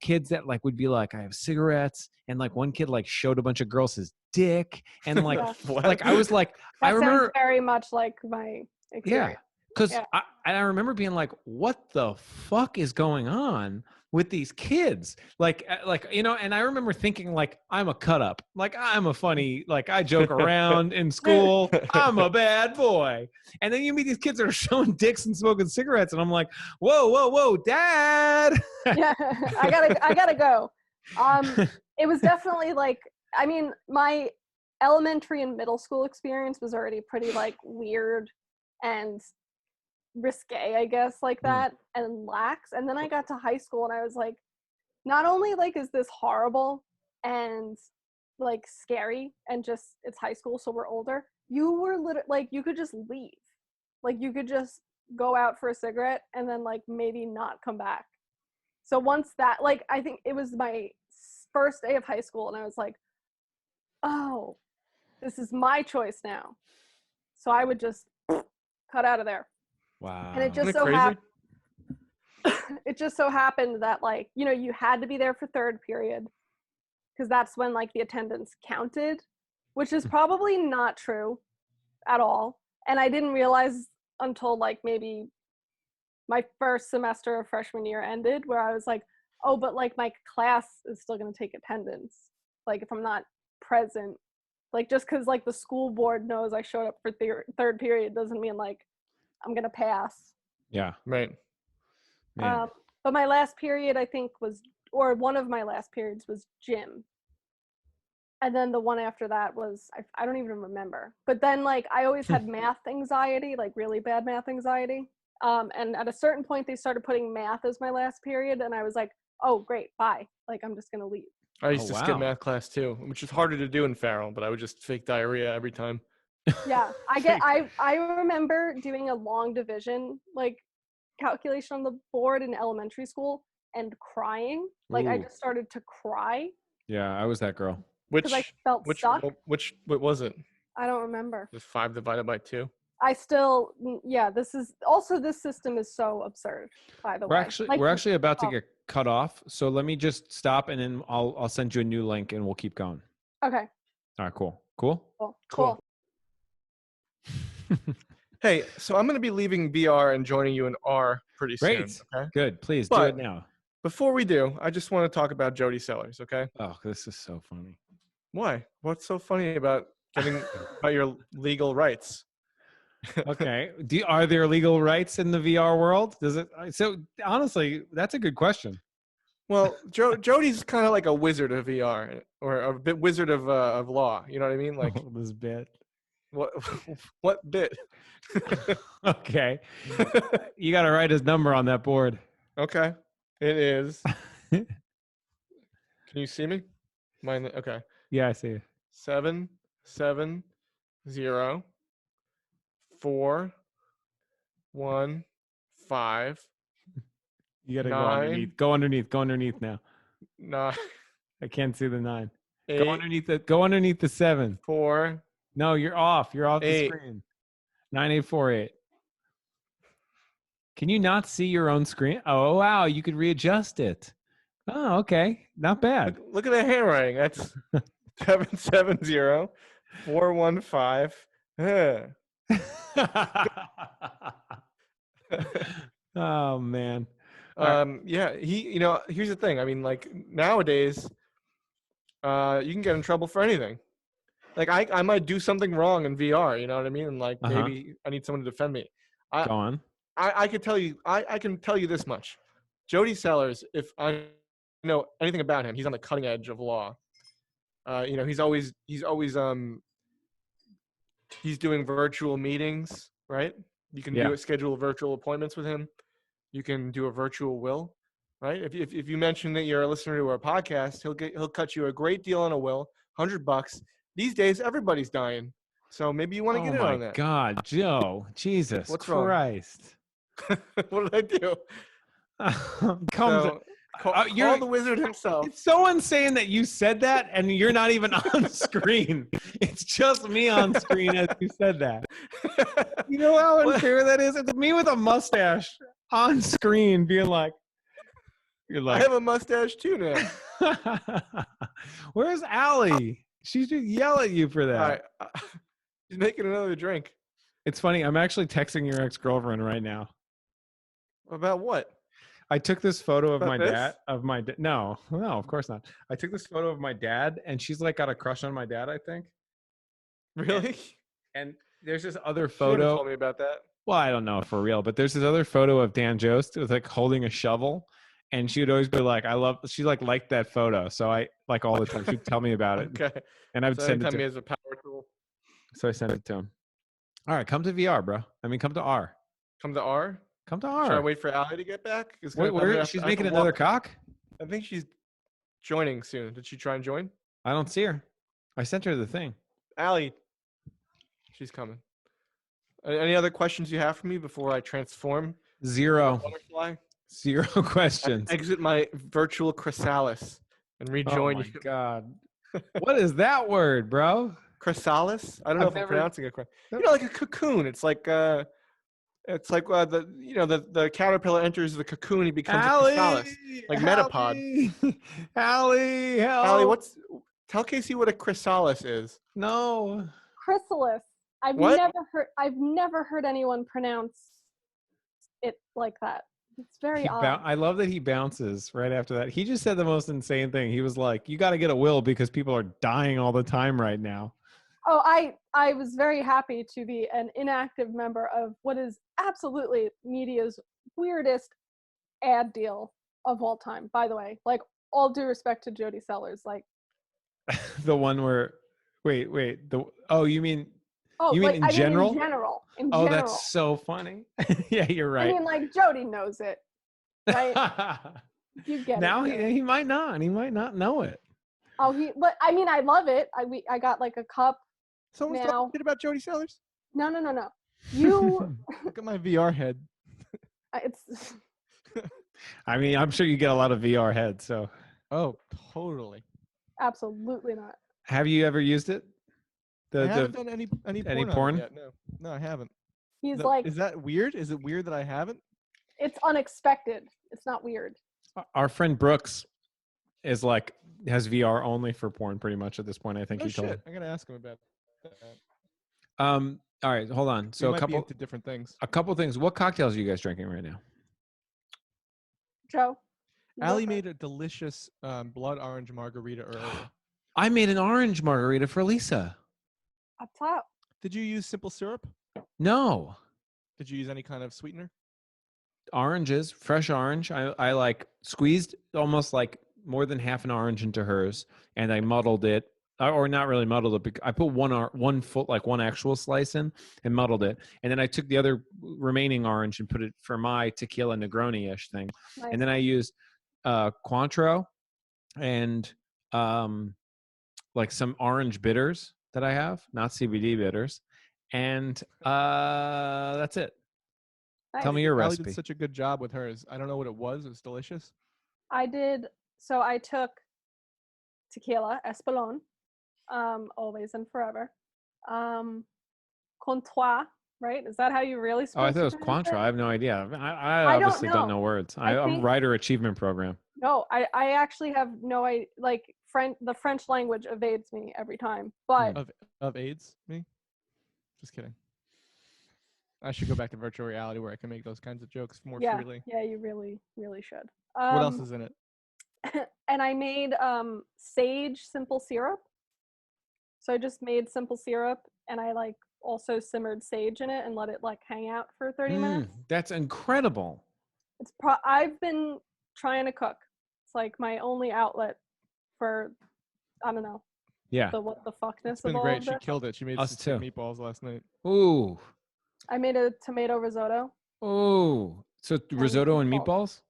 kids that like would be like, I have cigarettes. And like one kid like showed a bunch of girls his dick. And like, like I was like, That I remember sounds very much like my experience. yeah. Because Yeah. I remember being like, what the fuck is going on with these kids? Like, and I remember thinking like, I'm a cut up. Like, I'm a funny, like I joke around in school. I'm a bad boy. And then you meet these kids that are showing dicks and smoking cigarettes. And I'm like, whoa, dad. Yeah. I gotta go. It was definitely like, I mean, my elementary and middle school experience was already pretty like weird and risque, I guess, like that, and lax. And then I got to high school and I was like, not only like is this horrible and like scary, and just it's high school, so we're older, you were like you could just leave, like you could just go out for a cigarette and then like maybe not come back. So once that, like, I think it was my first day of high school and I was like, oh, this is my choice now. So I would just cut out of there. Wow. And it just so happened it just so happened that like, you had to be there for third period because that's when like the attendance counted, which is probably not true at all. And I didn't realize until like maybe my first semester of freshman year ended, where I was like, oh, but like my class is still going to take attendance. Like if I'm not present, like just because like the school board knows I showed up for third period doesn't mean like I'm going to pass. Yeah. Right. But my last period, I think one of my last periods was gym. And then the one after that was, I don't even remember. But then like I always had math anxiety, like really bad math anxiety. And at a certain point they started putting math as my last period. And I was like, oh, great, bye. Like I'm just going to leave. I used to skip math class too, which is harder to do in Farrell, but I would just fake diarrhea every time. Yeah, I remember doing a long division like calculation on the board in elementary school and crying. Like I just started to cry. Yeah, I was that girl. Because I felt stuck. What was it? I don't remember. Just 5 divided by 2. This system is so absurd, by the way. We're actually about to get cut off. So let me just stop and then I'll send you a new link and we'll keep going. Okay. All right, cool. Cool. Hey, so I'm going to be leaving VR and joining you in R pretty soon. Okay? Good. Please do it now. Before we do, I just want to talk about Jody Sellers, okay? Oh, this is so funny. Why? What's so funny about about your legal rights? Okay. Are there legal rights in the VR world? So honestly, that's a good question. Well, Jody's kind of like a wizard of VR, or a bit wizard of law. You know what I mean? Like this bit. What bit? Okay. You got to write his number on that board. Okay. It is. Can you see me? Mine. Okay. Yeah, I see it. 770 415 You gotta go 9 underneath. Go underneath. Go underneath now. 9 I can't see the 9. Go 8 underneath the. Go underneath the 7. 4 No, you're off. You're off the 8. screen. 9848. Can you not see your own screen? Oh wow, you could readjust it. Oh, okay, not bad. Look at the handwriting. That's 770 415. Oh man. Yeah, here's the thing. I mean, like nowadays, you can get in trouble for anything. Like I might do something wrong in VR, you know what I mean? And like maybe I need someone to defend me. Go on. I could tell you, I can tell you this much. Jody Sellers, if I know anything about him, he's on the cutting edge of law. He's always he's doing virtual meetings, right? You can schedule virtual appointments with him. You can do a virtual will, right? If you mention that you're a listener to our podcast, he'll cut you a great deal on a will, $100. These days, everybody's dying, so maybe you want to get in on that. Oh my God, Joe! Jesus What's Christ! What did I do? Call the wizard himself. It's so insane that you said that and you're not even on screen. It's just me on screen as you said that. You know how unfair that is? It's me with a mustache on screen being like, I have a mustache too now. Where's Allie? She should yell at you for that. All right. She's making another drink. It's funny. I'm actually texting your ex-girlfriend right now. About what? I took this photo of About my this? dad. No, of course not. I took this photo of my dad, and she's like got a crush on my dad, I think. Really? And there's this other She never photo. told me about that. Well, I don't know if for real, but there's this other photo of Dan Jost with like holding a shovel, and she would always be like, she liked that photo, so I like all the time. She'd tell me about it, Okay. and I would send it to me him. as a power tool. So I sent it to him. All right, come to VR, bro. I mean, come to R. Come to R. Come to Should I R. wait for Allie to get back? Wait, she's making another cock? I think she's joining soon. Did she try and join? I don't see her. I sent her the thing. Allie, she's coming. Any other questions you have for me before I transform? Zero. Butterfly. Zero questions. Exit my virtual chrysalis and rejoin you. Oh my God. What is that word, bro? Chrysalis? I don't know if I'm pronouncing it correct. Like a cocoon. It's like the caterpillar enters the cocoon, he becomes a chrysalis, like metapod. Allie, help. Allie, tell Casey what a chrysalis is. No. Chrysalis. I've never heard anyone pronounce it like that. It's very odd. I love that he bounces right after that. He just said the most insane thing. He was like, "You got to get a will because people are dying all the time right now." Oh, I was very happy to be an inactive member of what is absolutely media's weirdest ad deal of all time. By the way, like all due respect to Jody Sellers, like the one where, wait, you mean? Oh, you mean in general? In general. Oh, that's so funny. Yeah, you're right. I mean, like Jody knows it, right? You get now it. he might not. He might not know it. Oh, but I mean, I love it. I got like a cup. Someone's talking about Jody Sellers? No. You look at my VR head. It's. I mean, I'm sure you get a lot of VR heads. So. Oh, totally. Absolutely not. Have you ever used it? I haven't done any porn yet. No, I haven't. He's like. Is that weird? Is it weird that I haven't? It's unexpected. It's not weird. Our friend Brooks is like has VR only for porn pretty much at this point. I think he told me. I gotta ask him about that. All right, hold on. So a couple different things. A couple things. What cocktails are you guys drinking right now? Joe. Allie made a delicious blood orange margarita earlier. I made an orange margarita for Lisa. Up top. Did you use simple syrup? No. Did you use any kind of sweetener? Oranges, fresh orange. I like squeezed almost like more than half an orange into hers, and I muddled it, or not really muddled it. I put one actual slice in and muddled it, and then I took the other remaining orange and put it for my tequila Negroni-ish thing, Nice. And then I used Cointreau and like some orange bitters that I have, not CBD bitters, and that's it. Nice. Tell me your Allie did recipe. such a good job with hers. I don't know what it was. It was delicious. I did. So I took tequila, Espolón, always and forever. Comptoir, right? Is that how you really Oh, I supposed thought it to was pronounce Cointreau. it? I have no idea. I I obviously don't know. know words. I I'm think writer achievement program. no. I actually have no idea. Like the French language evades me every time. But Of AIDS, me? Just kidding. I should go back to virtual reality where I can make those kinds of jokes more freely. yeah, you really should. What else is in it? And I made sage simple syrup. So I just made simple syrup, and I like also simmered sage in it and let it like hang out for 30 minutes. That's incredible. I've been trying to cook. It's like my only outlet for, I don't know, Yeah. what the fuckness It's been of all great. of She this. killed it. She made Us some too. meatballs last night. Ooh. I made a tomato risotto. Ooh. So risotto and meatballs?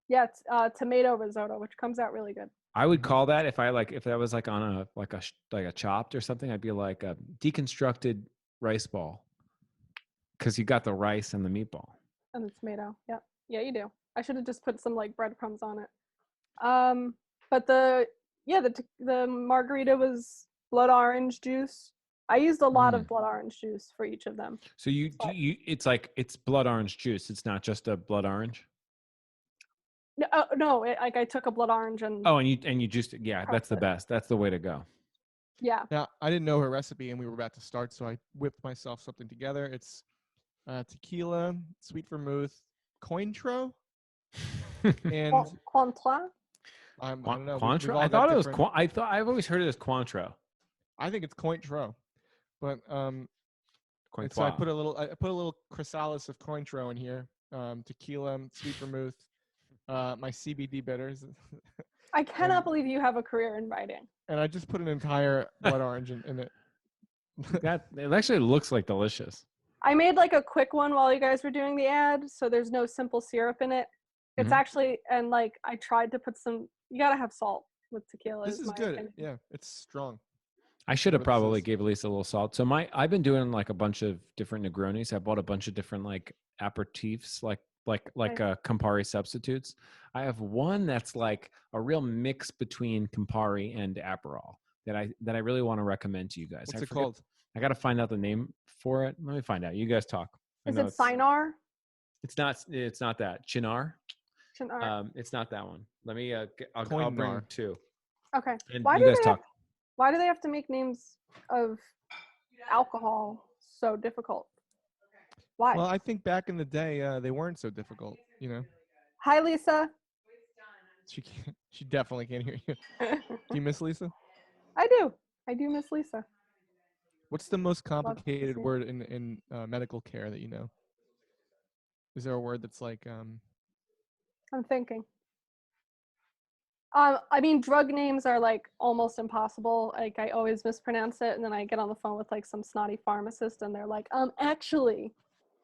Yeah, it's tomato risotto, which comes out really good. I would call that if that was like on a chopped or something, I'd be like a deconstructed rice ball. Because you got the rice and the meatball. And the tomato. Yeah, you do. I should have just put some like breadcrumbs on it. But the margarita was blood orange juice. I used a lot of blood orange juice for each of them. So it's blood orange juice. It's not just a blood orange. No, like I took a blood orange and you juiced it. Yeah, that's the best. That's the way to go. Yeah. Now, I didn't know her recipe, and we were about to start, so I whipped myself something together. It's tequila, sweet vermouth, Cointreau, and Cointreau. I don't know. Cointreau? I thought it was. I've always heard it as Cointreau. I think it's Cointreau, but Cointreau. so I put a little chrysalis of Cointreau in here. Tequila, sweet vermouth, my CBD bitters. I cannot believe you have a career in writing. And I just put an entire blood orange in it. It actually looks like delicious. I made like a quick one while you guys were doing the ad, so there's no simple syrup in it. It's actually, and like I tried to put some. You gotta have salt with tequila. This is good. Opinion. Yeah, it's strong. I should have probably gave Lisa a little salt. So I've been doing like a bunch of different Negronis. I bought a bunch of different like aperitifs, like Campari substitutes. I have one that's like a real mix between Campari and Aperol that I really want to recommend to you guys. What's it called? I got to find out the name for it. Let me find out. You guys talk. Is it Cynar? It's not. It's not that. Chinar. Chinar. It's not that one. Let me. I'll bring two. Okay. And you guys talk. Why do they have to make names of alcohol so difficult? Why? Well, I think back in the day, they weren't so difficult. You know. Hi, Lisa. She definitely can't hear you. Do you miss Lisa? I do. I do miss Lisa. What's the most complicated word in medical care that you know? Is there a word that's like? I'm thinking. I mean, drug names are like almost impossible. Like I always mispronounce it, and then I get on the phone with like some snotty pharmacist, and they're like, actually.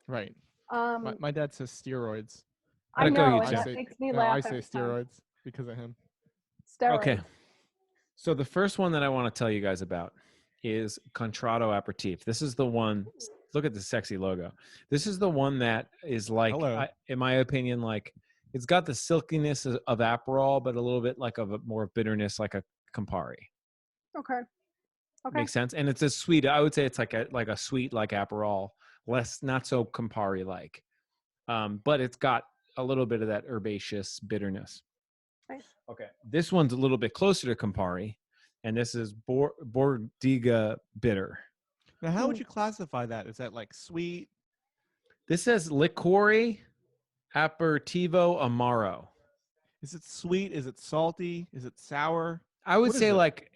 Right. My dad says steroids. I know, and that makes me laugh. I say steroids because of him. Steroids. Okay. So the first one that I want to tell you guys about is Contrato Aperitif. This is the one. Look at the sexy logo. This is the one that is like, in my opinion, like it's got the silkiness of Aperol, but a little bit like of a more bitterness, like a Campari. Okay. Makes sense. And it's a sweet. I would say it's like a sweet like Aperol, not so Campari like, but it's got a little bit of that herbaceous bitterness. Nice. Okay. This one's a little bit closer to Campari, and this is Bordiga bitter. Now, how would you classify that? Is that like sweet? This says Liquori Aperitivo Amaro. Is it sweet? Is it salty? Is it sour? I would say like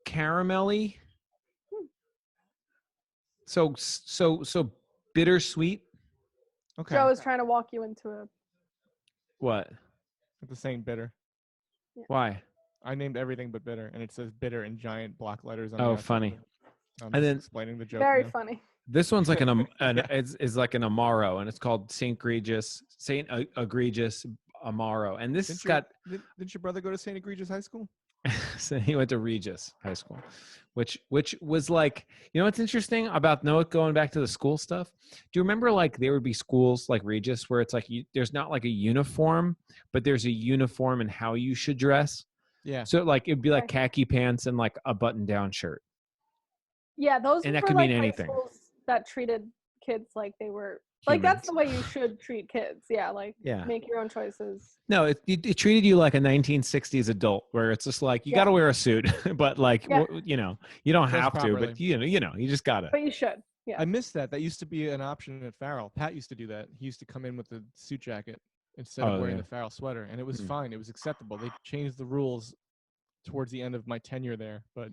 caramelly. So bittersweet. Okay. Joe is trying to walk you into a. What? The same bitter. Yeah. Why? I named everything but bitter, and it says bitter in giant block letters. Oh, funny. I'm just explaining the joke. Very funny. This one's like is like an Amaro, and it's called Saint Egregious Amaro, and this Didn't your brother go to Saint Egregious High School? So he went to Regis High School, which was like, you know what's interesting about Noah going back to the school stuff? Do you remember like there would be schools like Regis where it's like there's not like a uniform, but there's a uniform in how you should dress. Yeah. So like it'd be like Okay. khaki pants and like a button-down shirt. Yeah, those And that were could like mean high anything. schools that treated kids like they were like that's Humans. the way you should treat kids. Yeah, like Yeah. make your own choices. No, it treated you like a 1960s adult, where it's just like you got to wear a suit, but like Yeah. you know, you don't Dress have to, properly. but you know, you just gotta. But you should. Yeah. I missed that. That used to be an option at Farrell. Pat used to do that. He used to come in with the suit jacket instead of wearing the Farrell sweater, and it was fine. It was acceptable. They changed the rules towards the end of my tenure there, but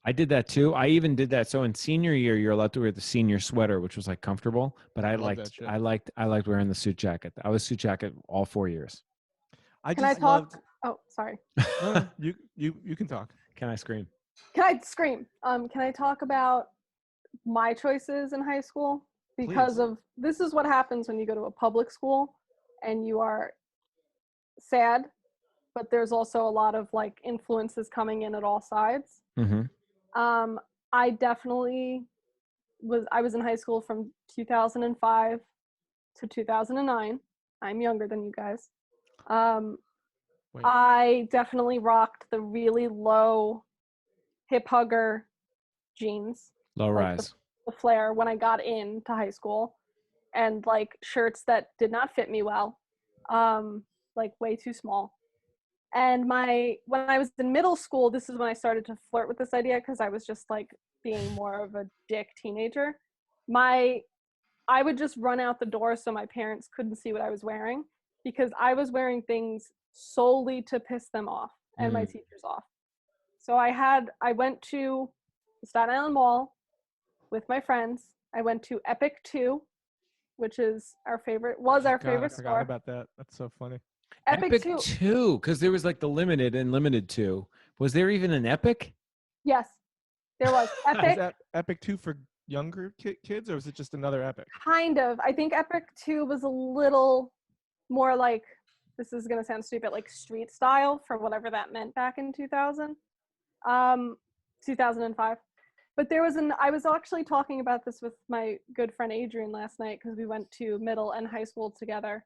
I did that too. I even did that. So in senior year, you're allowed to wear the senior sweater, which was like comfortable. But I love that shit. liked wearing the suit jacket. I was suit jacket all 4 years. Can I talk? Oh, sorry. No, you can talk. Can I scream? Can I scream? Can I talk about my choices in high school? Because Please. of this is what happens when you go to a public school and you are sad, but there's also a lot of like influences coming in at all sides. Mm-hmm. I definitely I was in high school from 2005 to 2009. I'm younger than you guys. Wait. I definitely rocked the really low hip hugger jeans, Low like rise. the flare when I got into high school, and like shirts that did not fit me well, like way too small. And when I was in middle school, this is when I started to flirt with this idea because I was just like being more of a dick teenager. I would just run out the door so my parents couldn't see what I was wearing because I was wearing things solely to piss them off and my teachers off. So I went to Staten Island Mall with my friends. I went to Epic 2, which is our favorite I store. forgot about that. That's so funny. Epic 2, because there was like the limited and limited 2. Was there even an Epic? Yes, there was. Epic. Is that Epic 2 for younger kids, or was it just another Epic? Kind of. I think Epic 2 was a little more like, this is going to sound stupid, like street style for whatever that meant back in 2005. But I was actually talking about this with my good friend Adrian last night because we went to middle and high school together.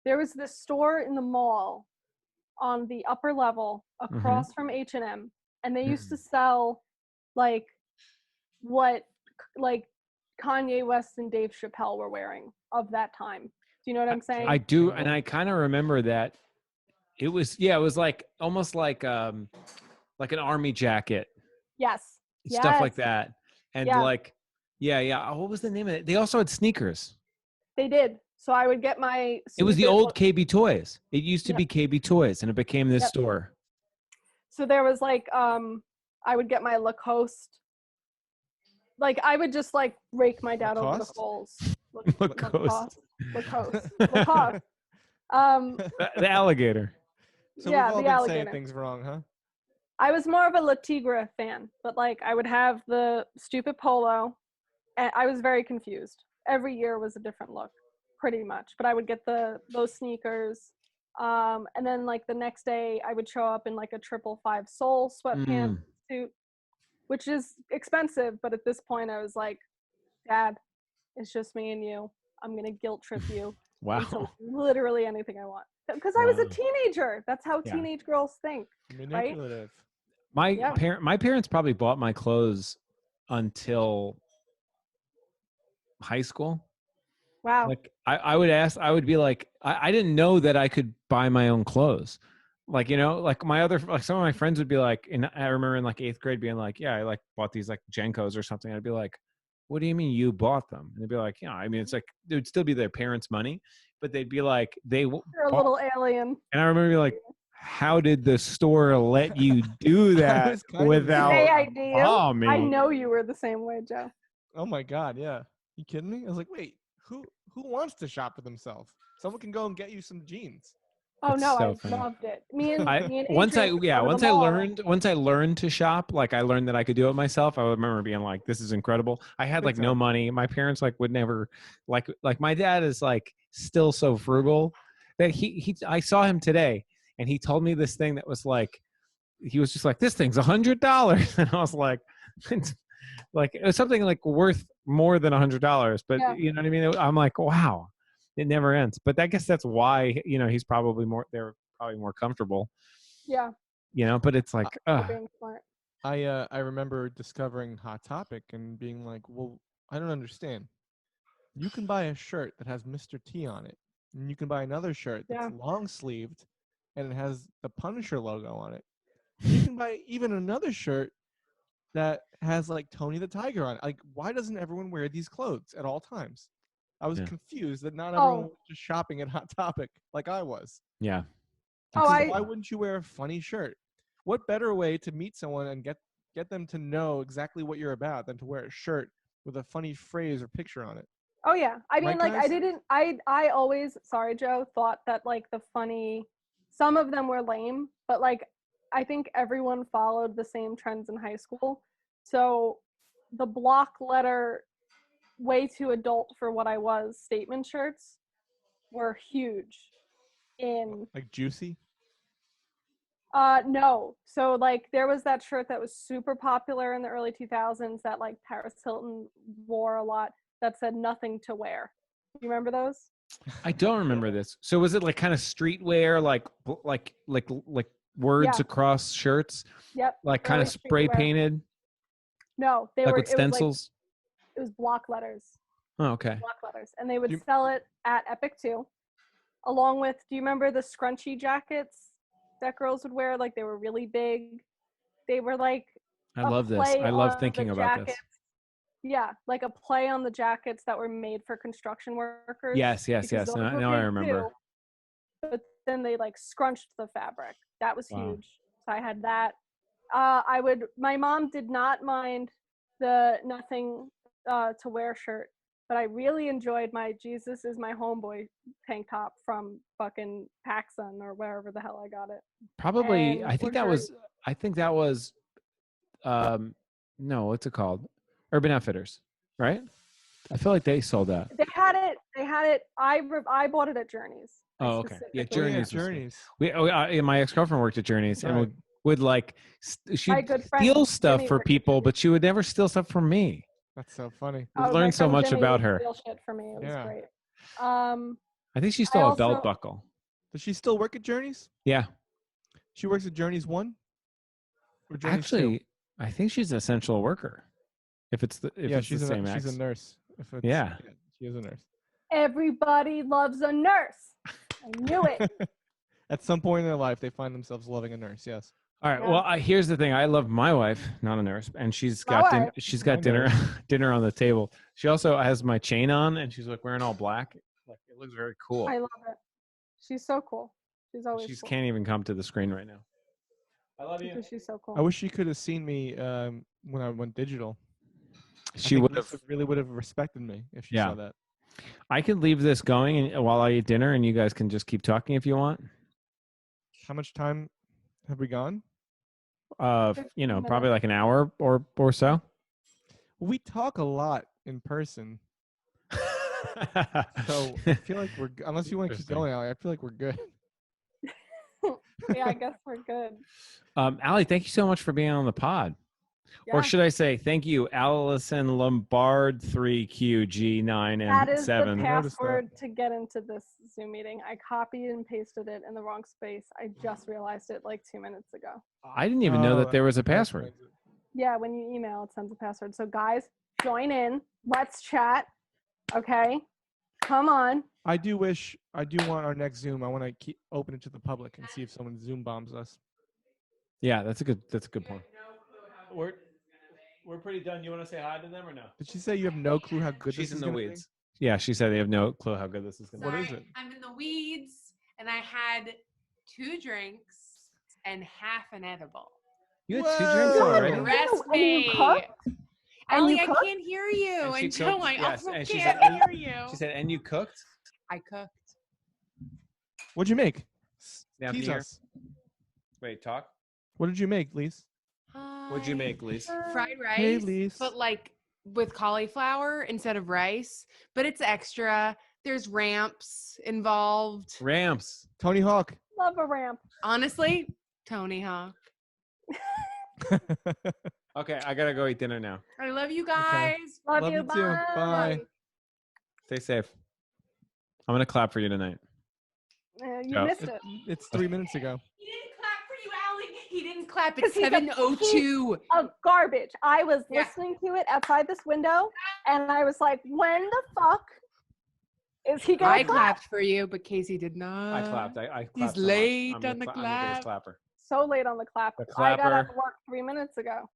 There was this store in the mall on the upper level across from H&M, and they used to sell like what like Kanye West and Dave Chappelle were wearing of that time. Do you know what I'm saying? I do, and I kind of remember that. It was like almost like an army jacket. Yes. Stuff like that. And like oh, what was the name of it? They also had sneakers. They did. So I would get my It was the old KB Toys. It used to be KB Toys, and it became this store. So there was like I would get my Lacoste. Like I would just like rake my dad over the coals. Lacoste. Lacoste. The alligator. So we've all been saying things wrong, huh? I was more of a La Tigre fan, but like I would have the stupid polo, and I was very confused. Every year was a different look, pretty much. But I would get those sneakers, and then like the next day I would show up in like a 555 sole sweatpants suit, which is expensive. But at this point, I was like, Dad, it's just me and you. I'm gonna guilt trip you. Wow. Into literally anything I want. Because I was a teenager. That's how teenage girls think. Manipulative. Right? My parents probably bought my clothes until high school. Wow. Like I would be like, I didn't know that I could buy my own clothes. Like, you know, like some of my friends would be like, and I remember in like 8th grade being like, yeah, I like bought these like Jenkos or something. I'd be like, what do you mean you bought them? And they'd be like, yeah, I mean, it's like, it would still be their parents' money, but they'd be like, you're a little alien. And I remember being like, how did the store let you do that without me? I know you were the same way, Joe. Oh my God, yeah. You kidding me? I was like, wait, who wants to shop for themselves? Someone can go and get you some jeans. Oh no, I loved it. Me and once I learned to shop, like I learned that I could do it myself. I remember being like, this is incredible. I had like no money. My parents like would never like my dad is like still so frugal that I saw him today and he told me this thing that was like, he was just like, this thing's $100. And I was like, like it was something like worth more than $100. But Yeah. you know what I mean? I'm like, wow, it never ends. But I guess that's why, he's probably they're probably more comfortable, Yeah. but it's like, For being smart. I remember discovering Hot Topic and being like, well, I don't understand. You can buy a shirt that has Mr. T on it, and you can buy another shirt that's long sleeved and it has the Punisher logo on it. You can buy even another shirt that has like Tony the Tiger on it. Like, why doesn't everyone wear these clothes at all times? I was confused that not everyone was just shopping at Hot Topic like I was. Yeah. Why wouldn't you wear a funny shirt? What better way to meet someone and get them to know exactly what you're about than to wear a shirt with a funny phrase or picture on it? Oh yeah. I mean, Right, like guys? I always, sorry Joe, thought that like the funny, some of them were lame, but like I think everyone followed the same trends in high school. So the block letter, way too adult for what I was, statement shirts were huge in Like Juicy? no. So like there was that shirt that was super popular in the early 2000s that like Paris Hilton wore a lot that said nothing to wear. Do you remember those? I don't remember this. So was it like kind of streetwear, like words across shirts? Yep. Like kind of spray streetwear. painted? No, like with stencils? It was block letters. Oh, okay. Block letters. And they would sell it at Epic too. Along with, do you remember the scrunchy jackets that girls would wear? Like they were really big. They were like I love this. I love thinking about this. Yeah, like a play on the jackets that were made for construction workers. Yes. Now I remember. Too, but then they like scrunched the fabric. That was huge. So I had that. My mom did not mind the nothing to wear shirt, but I really enjoyed my Jesus is my homeboy tank top from fucking PacSun or wherever the hell I got it. Probably, I think that was, no, what's it called? Urban Outfitters, right? I feel like they sold that. They had it. I bought it at Journeys. Oh, okay. Yeah, Journeys. Journeys. My ex-girlfriend worked at Journeys and would like, she'd steal stuff for people, but she would never steal stuff from me. That's so funny. I learned so much about her. Steal shit for me. It was great. I think she stole a belt buckle. Does she still work at Journeys? Yeah. She works at Journeys 1? Or Journeys Actually, 2? I think she's an essential worker. If it's the same she's a nurse. She is a nurse. Everybody loves a nurse. I knew it. At some point in their life, they find themselves loving a nurse. Yes. All right. Yeah. Well, here's the thing. I love my wife, not a nurse, and she's got dinner on the table. She also has my chain on, and she's like wearing all black. Like it looks very cool. I love it. She's so cool. She's always. She can't even come to the screen right now. I love you. She's so cool. I wish she could have seen me when I went digital. She would have respected me if she saw that. I could leave this going while I eat dinner, and you guys can just keep talking if you want. How much time have we gone? Probably like an hour or so. We talk a lot in person. So I feel like unless you want to keep going, Allie, I feel like we're good. Yeah, I guess we're good. Allie, thank you so much for being on the pod. Yeah. Or should I say thank you, Allison Lombard 3QG9M7. That is the password to get into this Zoom meeting. I copied and pasted it in the wrong space. I just realized it like 2 minutes ago. I didn't even know that there was a password. Yeah, when you email, it sends a password. So guys, join in. Let's chat. Okay? Come on. I do want our next Zoom. I want to keep open it to the public and see if someone Zoom bombs us. Yeah, that's a good point. We're pretty done. You want to say hi to them or no? Did she say you have no clue how good She's this is in the weeds. Be? Yeah, she said they have no clue how good this is going to be. What is it? I'm in the weeds, and I had 2 drinks and half an edible. You had 2 drinks already? Rest me. Allie, I can't hear you. And Joe, I also can't hear you. She said, and you cooked? I cooked. What'd you make? Tease us. Wait, talk. What did you make, Lise? What'd you make, Lise? Fried rice, hey, Lise. But like with cauliflower instead of rice. But it's extra. There's ramps involved. Ramps. Tony Hawk. Love a ramp. Honestly, Tony Hawk. Okay, I gotta go eat dinner now. I love you guys. Love, Love you. you too. Bye. Stay safe. I'm gonna clap for you tonight. You Yeah. missed it. It's 3 minutes ago. He didn't clap for you, Allie. He didn't clap at 'Cause he's a 7:02. Of garbage. I was Yeah. listening to it outside this window, and I was like, "When the fuck is he gonna I clap?" clapped for you, but Casey did not. I clapped. I clapped. He's so much. late I'm the on the I'm the biggest clap. clapper. So late on the clap. The I got out clapper. of work 3 minutes ago.